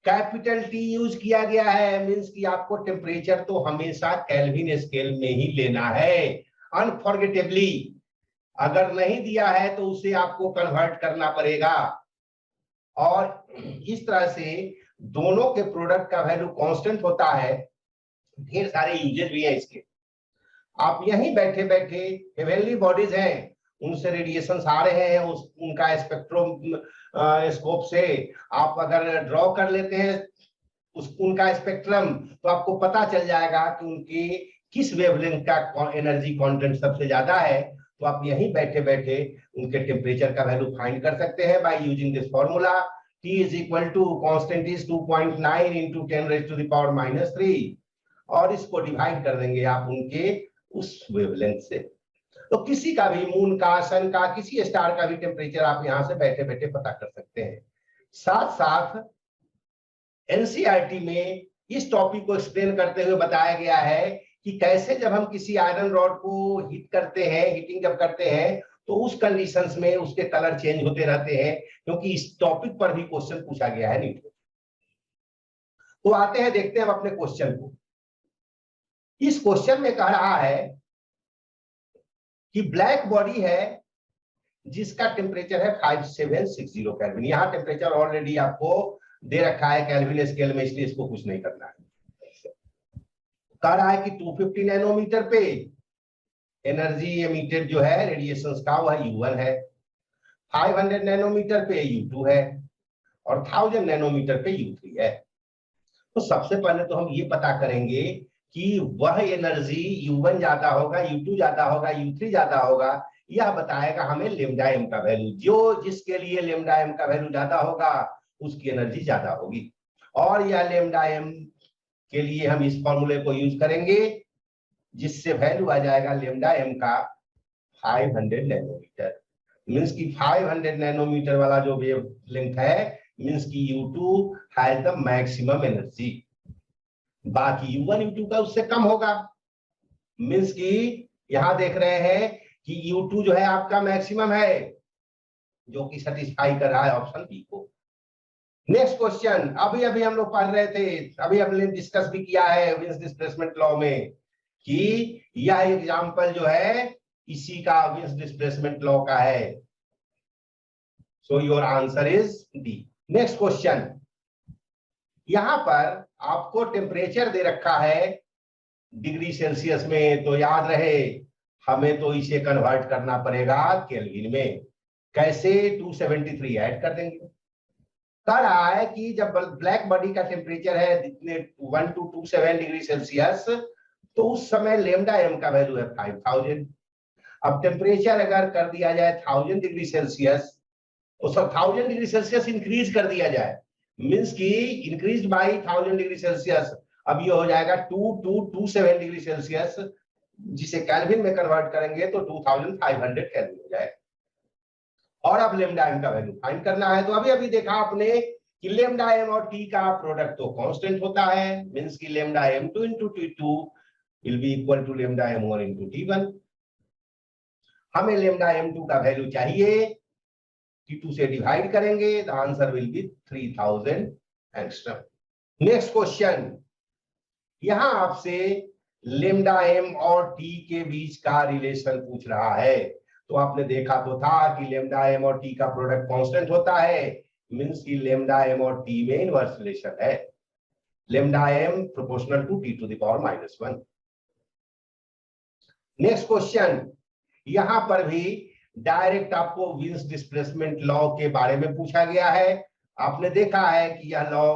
कैपिटल टी यूज किया गया है, मींस कि आपको टेम्परेचर तो हमेशा केल्विन स्केल में ही लेना है अनफॉरगेटेबली। अगर नहीं दिया है तो उसे आपको कन्वर्ट करना पड़ेगा, और इस तरह से दोनों के प्रोडक्ट का वैल्यू कांस्टेंट होता है। ढेर सारे यूजेज भी हैं इसके। आप यहीं बैठे बैठे हेवनली बॉडीज हैं, उनसे रेडिएशन आ रहे हैं, उनका स्पेक्ट्रोस्कोप से आप अगर ड्रॉ कर लेते हैं उनका स्पेक्ट्रम, तो आपको पता चल जाएगा कि उनकी किस वेवलेंथ का एनर्जी कंटेंट सबसे ज्यादा है। तो आप यहीं बैठे बैठे उनके टेम्परेचर का वैल्यू फाइंड कर सकते हैं by using this formula. T is equal to constant is 2.9 × 10⁻³ और इसको डिवाइड कर देंगे आप उनके उस वेवलेंथ से। तो किसी का भी मून का, सन का, किसी स्टार का भी टेम्परेचर आप यहां से बैठे बैठे पता कर सकते हैं। साथ साथ एनसीईआरटी में इस टॉपिक को एक्सप्लेन करते हुए बताया गया है कि कैसे जब हम किसी आयरन रॉड को हीट करते हैं, हीटिंग जब करते हैं तो उस कंडीशंस में उसके कलर चेंज होते रहते हैं, क्योंकि इस टॉपिक पर भी क्वेश्चन पूछा गया है नीट में। तो आते हैं, देखते हैं अपने क्वेश्चन को। इस क्वेश्चन में कह रहा है कि ब्लैक बॉडी है जिसका टेम्परेचर है 5760 केल्विन। यहां टेम्परेचर ऑलरेडी आपको दे रखा है केल्विन स्केल में, इसलिए इसको कुछ नहीं करना है। कह रहा है कि 250 नैनोमीटर पे एनर्जी एमिटेड जो है रेडिएशंस का वह U1 है, 500 नैनोमीटर पे U2 है, और 1000 नैनोमीटर पे U3 है। तो सबसे पहले तो हम ये पता करेंगे कि वह एनर्जी U1 ज्यादा होगा, U2 ज्यादा होगा, U3 ज्यादा होगा, यह बताएगा हमें लेमडा एम का वैल्यू। जो जिसके लिए लेमडा एम का वैल्यू ज्यादा होगा उसकी एनर्जी ज्यादा होगी, और यह लेमडा एम के लिए हम इस फॉर्मूले को यूज करेंगे जिससे वैल्यू आ जाएगा लेमडा एम का 500 नैनोमीटर। मींस की 500 नैनोमीटर वाला जो वेवलेंथ है, मींस की U2 has the maximum energy, बाकी U1 U2 का उससे कम होगा। मींस की यहां देख रहे हैं कि U2 जो है आपका मैक्सिमम है, जो कि सेटिस्फाई कर रहा है ऑप्शन बी को। नेक्स्ट क्वेश्चन, अभी हम लोग पढ़ रहे थे, अभी हमने डिस्कस भी किया है विंस डिस्प्लेसमेंट लॉ में कि यह एग्जांपल जो है इसी का विंस डिस्प्लेसमेंट लॉ का है। सो your answer is D. Next question, यहां पर आपको टेम्परेचर दे रखा है डिग्री सेल्सियस में, तो याद रहे हमें तो इसे कन्वर्ट करना पड़ेगा केल्विन में। कैसे? 273 ऐड कर देंगे। कह रहा है कि जब ब्लैक बॉडी का टेम्परेचर है 1 to 27 डिग्री सेल्सियस, तो उस समय लेमडा एम का वैल्यू है 5000। अब टेम्परेचर अगर कर दिया जाए 1000 डिग्री सेल्सियस, तो 1000 डिग्री सेल्सियस इंक्रीज कर दिया जाए, मींस की इंक्रीज बाय 1000 डिग्री सेल्सियस। अब ये हो जाएगा 2227 डिग्री सेल्सियस, जिसे केल्विन में कन्वर्ट करेंगे तो 2500 केल्विन हो जाएगा। और अब लेमडा एम का वैल्यू फाइंड करना है। तो अभी देखा आपने कि लेमडा एम और टी का प्रोडक्ट तो कांस्टेंट होता है, मींस कि lambda m2 into t2 will be equal to lambda m1 into t1। हमें लेमडा m2 का वैल्यू चाहिए, t2 से डिवाइड करेंगे, the answer will be 3000 angstrom. Next question, यहां आपसे लेमडा m और t के बीच का रिलेशन पूछ रहा है। तो आपने देखा तो था कि लेमडा m और t का प्रोडक्ट कांस्टेंट होता है, मींस कि लेमडा m और t में इनवर्स रिलेशन है, lambda m proportional to t to the power -1। Next question, यहां पर भी डायरेक्ट आपको विंस डिस्प्लेसमेंट लॉ के बारे में पूछा गया है। आपने देखा है कि यह law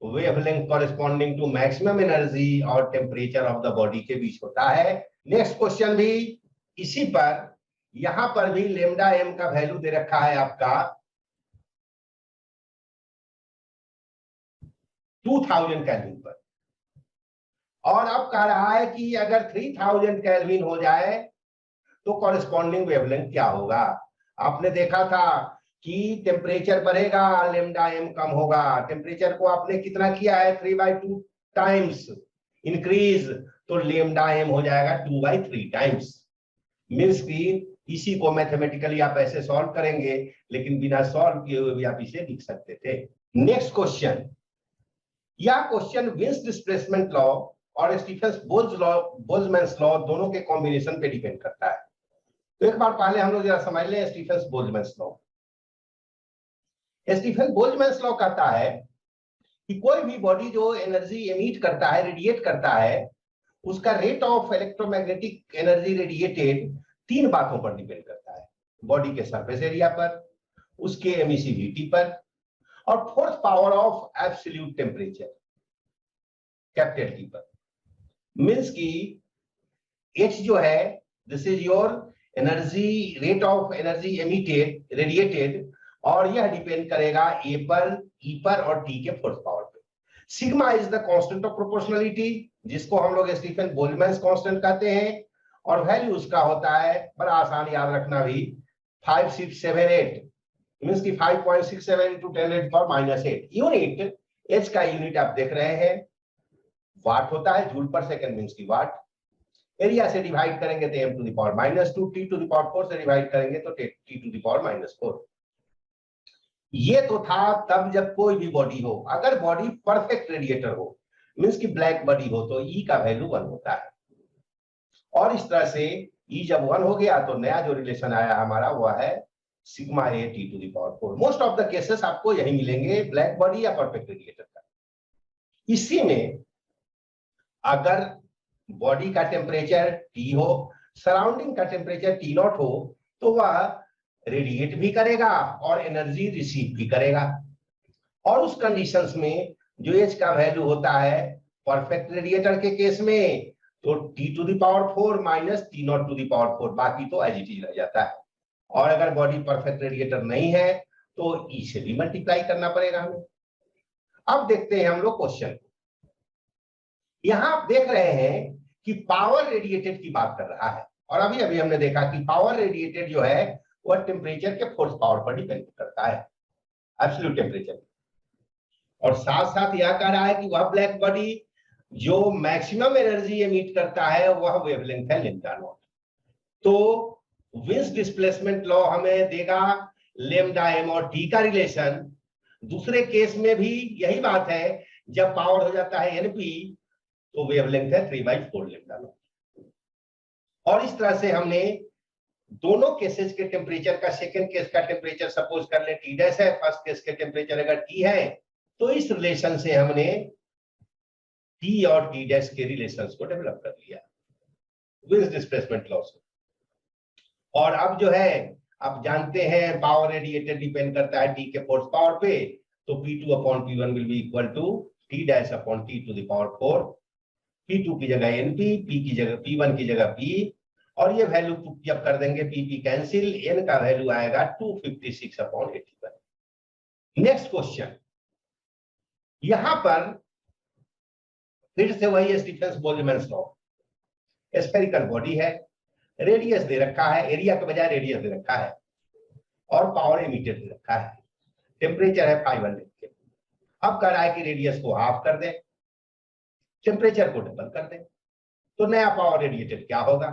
wavelength corresponding to maximum energy और टेम्परेचर ऑफ द बॉडी के बीच होता है। नेक्स्ट क्वेश्चन भी इसी पर, यहां पर भी लेमडा m का वैल्यू दे रखा है आपका 2000 केल्विन पर, और अब कह रहा है कि अगर 3000 केल्विन हो जाए तो कॉरेस्पॉन्डिंग वेवलेंथ क्या होगा। आपने देखा था कि टेम्परेचर बढ़ेगा, लेमडा m कम होगा। टेम्परेचर को आपने कितना किया है, 3/2 टाइम्स इंक्रीज, तो लेमडा m हो जाएगा 2/3 टाइम्स। मीन्स की इसी को मैथमेटिकली आप ऐसे सॉल्व करेंगे, लेकिन बिना सॉल्व किए हुए भी आप इसे लिख सकते थे। नेक्स्ट क्वेश्चन, यह क्वेश्चन विंस डिस्प्लेसमेंट लॉ और स्टीफन बोल्ट्जमैन लॉ दोनों के कॉम्बिनेशन पे डिपेंड करता है। तो एक बार पहले हम लोग जरा समझ लें Stefan Boltzmann law. Stefan Boltzmann law कहता है कि कोई भी बॉडी जो एनर्जी एमिट करता है, रेडिएट करता है, उसका rate of electromagnetic energy radiated 3 बातों पर डिपेंड करता है, बॉडी के सरफेस एरिया पर, उसके एमिसिविटी पर, और force power of absolute temperature capital T पर। मींस की H जो है, this is your energy, rate of energy emitted radiated, और यह डिपेंड करेगा A पर, E पर और T के फोर्स पावर पे। Sigma is the constant of proportionality, जिसको हम लोग स्टीफन बोल्ट्जमैन कांस्टेंट कहते हैं, और वैल्यू उसका होता है, बड़ा आसान याद रखना भी, 5678, मींस की 5.67 into 10⁻⁻8। यूनिट H का यूनिट आप देख रहे हैं, वाट होता है, जूल पर सेकंड मींस की वाट। एरिया से डिवाइड करेंगे तो m to the power -2, t to the power 4 से डिवाइड करेंगे तो t टू द पावर -4। ये तो था तब जब कोई भी बॉडी हो। अगर बॉडी परफेक्ट रेडिएटर हो, मींस की ब्लैक बॉडी हो, तो E का वैल्यू 1 होता है। और इस तरह से E जब 1 हो गया तो नया जो रिलेशन आया हमारा वह है sigma A t to the power 4। Most of the cases आपको यही मिलेंगे, ब्लैक बॉडी या परफेक्ट रेडिएटर का। इसी में अगर बॉडी का टेम्परेचर T हो, सराउंडिंग का टेम्परेचर T0 हो, तो वह रेडिएट भी करेगा और एनर्जी रिसीव भी करेगा। और उस कंडीशंस में जो H का वैल्यू होता है परफेक्ट रेडिएटर के केस में, तो T to the power 4 minus T0 to the power 4, बाकी तो एज इट इज रह जाता है। और अगर बॉडी परफेक्ट रेडिएटर नहीं है तो E से भी मल्टीप्लाई करना पड़ेगा हमें। अब देखते हैं हम लोग क्वेश्चन। यहां आप देख रहे हैं कि पावर रेडिएटेड की बात कर रहा है, और अभी अभी हमने देखा कि पावर रेडिएटेड जो है वह टेम्परेचर के फोर्स पावर पर डिपेंड करता है, एब्सोल्यूट टेम्परेचर। और साथ साथ यह कह रहा है कि वह ब्लैक बॉडी जो मैक्सिमम एनर्जी एमिट करता है वह वेवलेंथ है लेमडा नॉट। तो विंस डिस्प्लेसमेंट लॉ हमें देगा लेमडा m और t का रिलेशन। दूसरे केस में भी यही बात है, जब पावर हो जाता है np तो वेवलेंथ है 3/4 लेमडा नॉट। और इस तरह से हमने दोनों केसेस के टेम्परेचर का, सेकंड केस का टेम्परेचर सपोज कर ले T डैश है, फर्स्ट केस के टेम्परेचर अगर T है, तो इस रिलेशन से हमने T और T डैश के रिलेशंस को डेवलप कर लिया विंस डिस्प्लेसमेंट लॉ से। और अब जो है आप जानते हैं पावर रेडिएटेड डिपेंड करता है T के फोर्स पावर पे, तो P2/P1 will be equal to T dash upon T to the power 4। P2 की जगह NP, P की जगह P1 की जगह P, और ये वैल्यू जब कर देंगे P कैंसिल, N का वैल्यू आएगा 256/81। नेक्स्ट क्वेश्चन, यहां पर फिर से वही Stefan Boltzmann law. Spherical body है, रेडियस दे रखा है, एरिया के बजाय रेडियस दे रखा है, और पावर एमिटेड दे रखा है। टेम्परेचर है 500 के। अब कह रहा है कि रेडियस को हाफ कर दें, टेम्परेचर को डबल कर दें, तो नया पावर रेडिएटेड क्या होगा?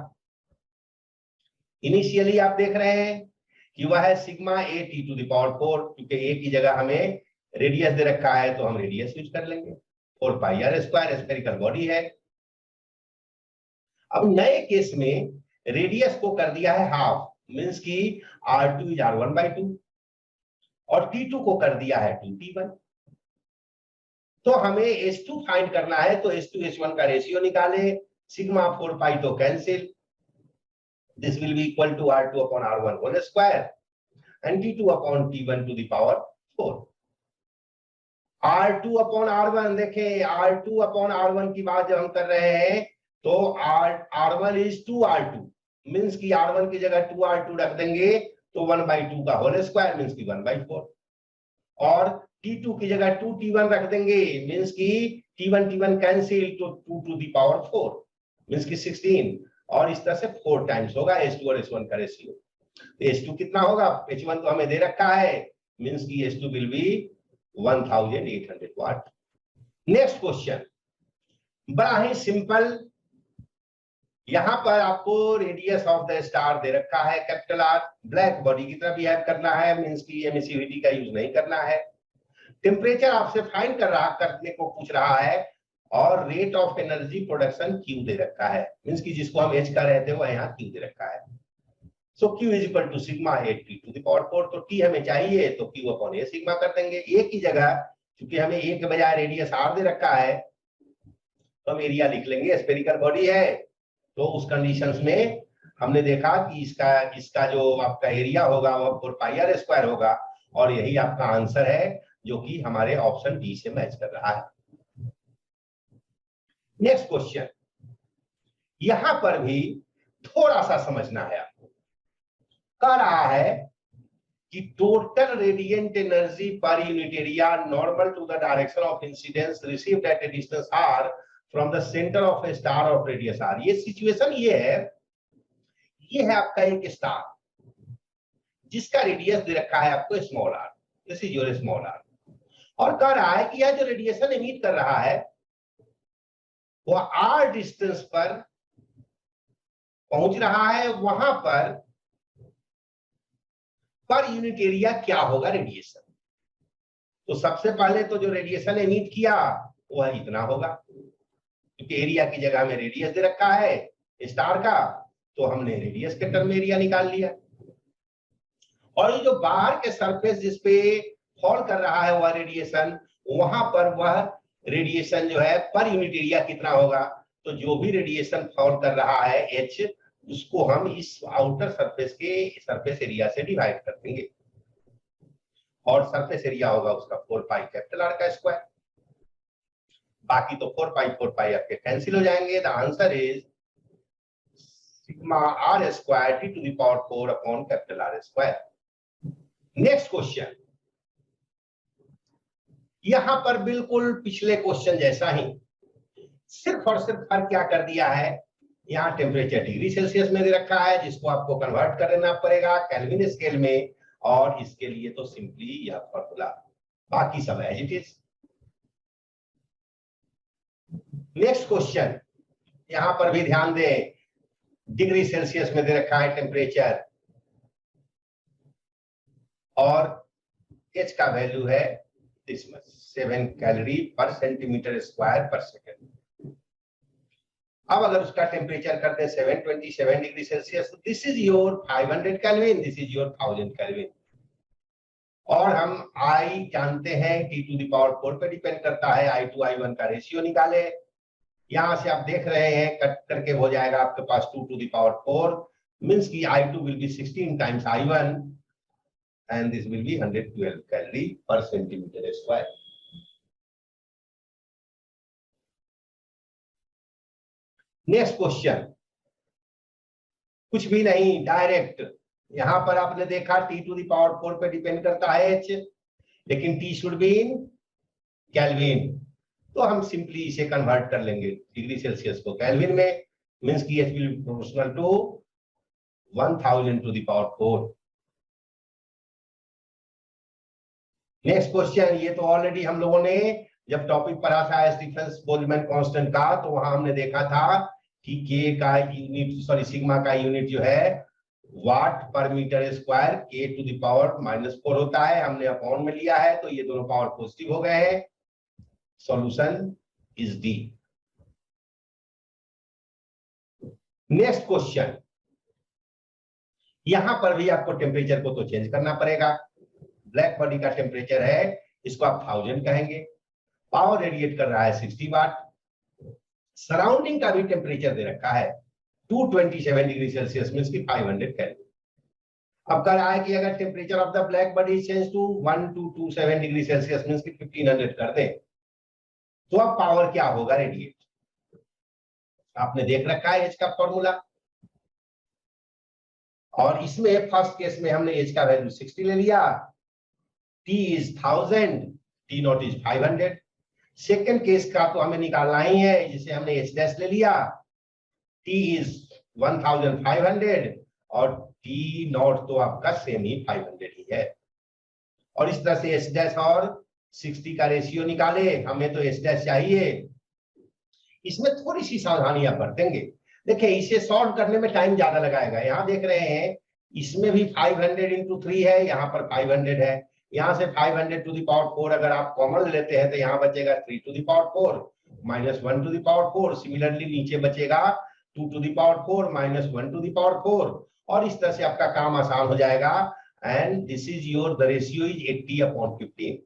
इनिशियली आप देख रहे हैं कि वह है sigma A T to the power 4, क्योंकि ए की जगह हमें रेडियस दे रखा है तो हम रेडियस यूज कर लेंगे। 4 पाई आर स्क्वायर स्फेरिकल बॉडी है। अब नए केस में रेडियस को कर दिया है हाफ, मींस की R2 इज R1/2 और T2 को कर दिया है 2T1। तो हमें H2 फाइंड करना है, तो H2 H1 का रेशियो निकाले, सिग्मा 4 पाई तो cancel, this will be equal to R2 upon R1 whole square and T2 upon T1 to the power 4। R2 upon R1 देखें, R2 upon R1 की बात जब हम कर रहे हैं तो R1 is 2R2, मीन्स की R1 की जगह 2R2 रख देंगे तो 1/2 का होल स्क्वायर मीन्स की 1/4, और T2 की जगह 2T1 रख देंगे, मीन्स की T1 कैंसिल तो 2 to the power 4 मीन्स की 16, और इस तरह से 4 टाइम्स होगा H2 और H1 का रेशियो। H2 कितना होगा? H1 तो हमें दे रखा है, मींस की H2 will be 1800 watt. Next question बड़ा ही सिंपल, यहां पर आपको रेडियस ऑफ द स्टार दे रखा है कैपिटल आर, ब्लैक बॉडी की तरह बिहेव करना है, मींस की एमिसिविटी का यूज नहीं करना है। टेम्परेचर आपसे फाइंड करने को पूछ रहा है, और rate of energy production Q दे रखा है, मींस की जिसको हम H का रहते हैं यहाँ Q दे रखा है। So Q is equal to sigma A T to the power 4, तो T हमें चाहिए तो Q अपॉन A सिग्मा कर देंगे। A की जगह क्योंकि हमें A के बजाय रेडियस R दे रखा है तो हम एरिया लिख लेंगे, स्फेरिकल बॉडी है तो उस कंडीशंस में हमने देखा कि इसका जो आपका एरिया होगा वो 4 पाई आर स्क्वायर होगा, और यही आपका आंसर है जो कि हमारे ऑप्शन डी से मैच कर रहा है। नेक्स्ट क्वेश्चन, यहां पर भी थोड़ा सा समझना है आपको। कह रहा है कि total radiant energy per unit area normal to the direction of incidence received at a distance r from the centre of a star of radius r। ये सिचुएशन ये है आपका एक स्टार जिसका रेडियस दे रखा है आपको small r, this is your small r, और कह रहा है कि यह जो रेडिएशन एमिट कर रहा है वह r डिस्टेंस पर पहुंच रहा है, वहां पर यूनिट एरिया क्या होगा रेडिएशन। तो सबसे पहले तो जो रेडिएशन एमिट किया वह इतना होगा, क्योंकि एरिया की जगह में रेडियस दे रखा है स्टार का, तो हमने रेडियस के टर्म में एरिया निकाल लिया। और ये जो बाहर के सरफेस जिसपे फॉल कर रहा है वह रेडिएशन, वहां पर वह रेडिएशन जो है पर यूनिट एरिया कितना होगा, तो जो भी रेडिएशन फॉल कर रहा है H, उसको हम इस आउटर सरफेस के सरफेस एरिया से डिवाइड कर देंगे, और सरफेस एरिया होगा उसका 4 पाई कैपिटल R का स्क्वायर। बाकी तो 4 पाई आपके कैंसिल हो जाएंगे। The answer is sigma R square T to the power 4 upon capital R square. Next question, यहां पर बिल्कुल पिछले क्वेश्चन जैसा ही, सिर्फ और सिर्फ फर्क क्या कर दिया है, यहाँ टेम्परेचर डिग्री सेल्सियस में दे रखा है जिसको आपको कन्वर्ट कर लेना पड़ेगा केल्विन स्केल में, और इसके लिए तो सिंपली यह फॉर्मूला, बाकी सब as it is. Next question, यहां पर भी ध्यान दें, डिग्री सेल्सियस में दे रखा है टेम्परेचर, और H का वैल्यू है 7 कैलोरी पर सेंटीमीटर स्क्वायर पर सेकेंड। अब अगर उसका टेम्परेचर करते हैं 727 degree Celsius, this is your 500 kelvin, this is your 1000 kelvin, और हम I जानते हैं T टू द पावर 4 पे डिपेंड करता है, I2 I1 का रेशियो निकाले। यहां से आप देख रहे हैं कट करके हो जाएगा आपके पास 2 टू द पावर 4, मींस की I2 will be 16 times I1 and this will be 112 calorie per centimeter square। Next question, कुछ भी नहीं, डायरेक्ट यहां पर आपने देखा T टू द पावर 4 पे डिपेंड करता है H, लेकिन T should be in kelvin, तो हम सिंपली इसे कन्वर्ट कर लेंगे डिग्री सेल्सियस को केल्विन में, मींस की H will be proportional to 1000 to the power 4। Next question, ये तो ऑलरेडी हम लोगों ने जब टॉपिक पढ़ा था स्टीफन बोल्ट्जमैन कांस्टेंट का, तो वहां हमने देखा था कि के का यूनिट, सॉरी सिग्मा का यूनिट जो है वाट पर मीटर स्क्वायर के टू द पावर -4 होता है। हमने अपॉन में लिया है, तो ये दोनों पावर पॉजिटिव हो गए हैं। Solution is D. Next question, यहां पर भी आपको टेम्परेचर को तो चेंज करना पड़ेगा। ब्लैक बॉडी का टेम्परेचर है, इसको आप 1000 कहेंगे। पावर रेडिएट कर रहा है 60 वाट। सराउंडिंग का भी टेम्परेचर दे रखा है 227 डिग्री सेल्सियस मींस की 500 केल्विन। अब कह रहा है कि अगर temperature of the black body change to 1227 degree Celsius means की 1500 कर दे, तो अब पावर क्या होगा रेडिएट। आपने देख रखा है एच का फॉर्मूला, और इसमें फर्स्ट केस में हमने एच का वैल्यू 60 ले लिया, T is 1000, T not is 500। Second case का तो हमें निकालना ही है, जिसे हमने एच डैश ले लिया, T इज 1500 और T नॉट तो आपका सेम ही 500 ही है। और इस तरह से एच डैश और 60 का रेशियो निकाले, हमें तो एच डैश चाहिए। इसमें थोड़ी सी सावधानियां बरतेंगे। देखिए, इसे सॉल्व करने में टाइम ज्यादा लगाएगा। यहाँ देख रहे हैं इसमें भी 500 इंटू 3 है, यहाँ पर 500 है। यहाँ से 500 टू द पावर 4 अगर आप कॉमन लेते हैं तो यहाँ बचेगा 3 to the power 4 -1 to the power 4। Similarly नीचे बचेगा 2 to the power 4 -1 to the power 4। और इस तरह से आपका काम आसान हो जाएगा। And this is your, the ratio is 80/15।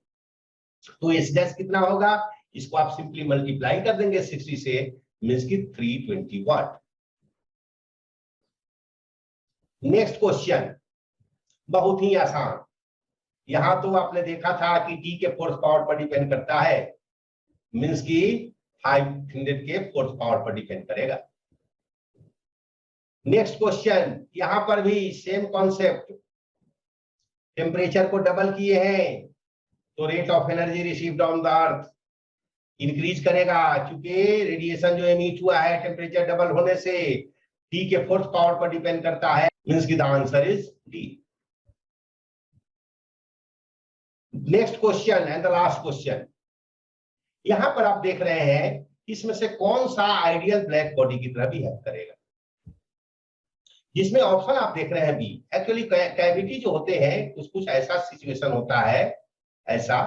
तो एच डैश कितना होगा, इसको आप सिंपली मल्टीप्लाई कर देंगे 60 से, मींस की 320 वाट। नेक्स्ट क्वेश्चन बहुत ही आसान। यहां तो आपने देखा था कि टी के फोर्स पावर पर डिपेंड करता है, मींस की 500 के फोर्स पावर पर डिपेंड करेगा। नेक्स्ट क्वेश्चन, यहां पर भी सेम कॉन्सेप्ट, टेम्परेचर को डबल किए हैं तो rate of energy received on the earth increase करेगा। क्योंकि रेडिएशन जो एमिट हुआ है टेम्परेचर डबल होने से टी के फोर्स पावर पर डिपेंड करता है, मींस की the answer is D. Next question and the last question, यहां पर आप देख रहे हैं इसमें से कौन सा आइडियल ब्लैक बॉडी की तरह बिहेव करेगा। जिसमें ऑप्शन आप देख रहे हैं बी। एक्चुअली कैविटी जो होते हैं कुछ ऐसा सिचुएशन होता है, ऐसा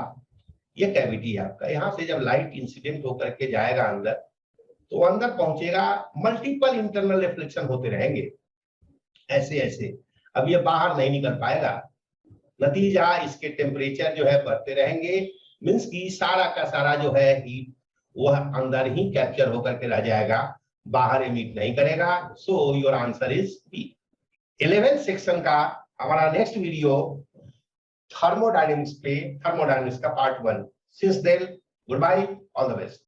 ये कैविटी है आपका, यहां से जब लाइट इंसिडेंट होकर के जाएगा अंदर, तो अंदर पहुंचेगा, मल्टीपल इंटरनल रिफ्लेक्शन होते रहेंगे ऐसे ऐसे। अब ये बाहर नहीं निकल पाएगा, नतीजा इसके टेम्परेचर जो है बढ़ते रहेंगे, मींस की सारा का सारा जो है हीट वह अंदर ही कैप्चर होकर के रह जाएगा, बाहर एमिट नहीं करेगा। So your answer is B. 11th section का हमारा नेक्स्ट वीडियो थर्मोडायनेमिक्स पे, थर्मोडायनेमिक्स का part 1। Since then goodbye, all the best.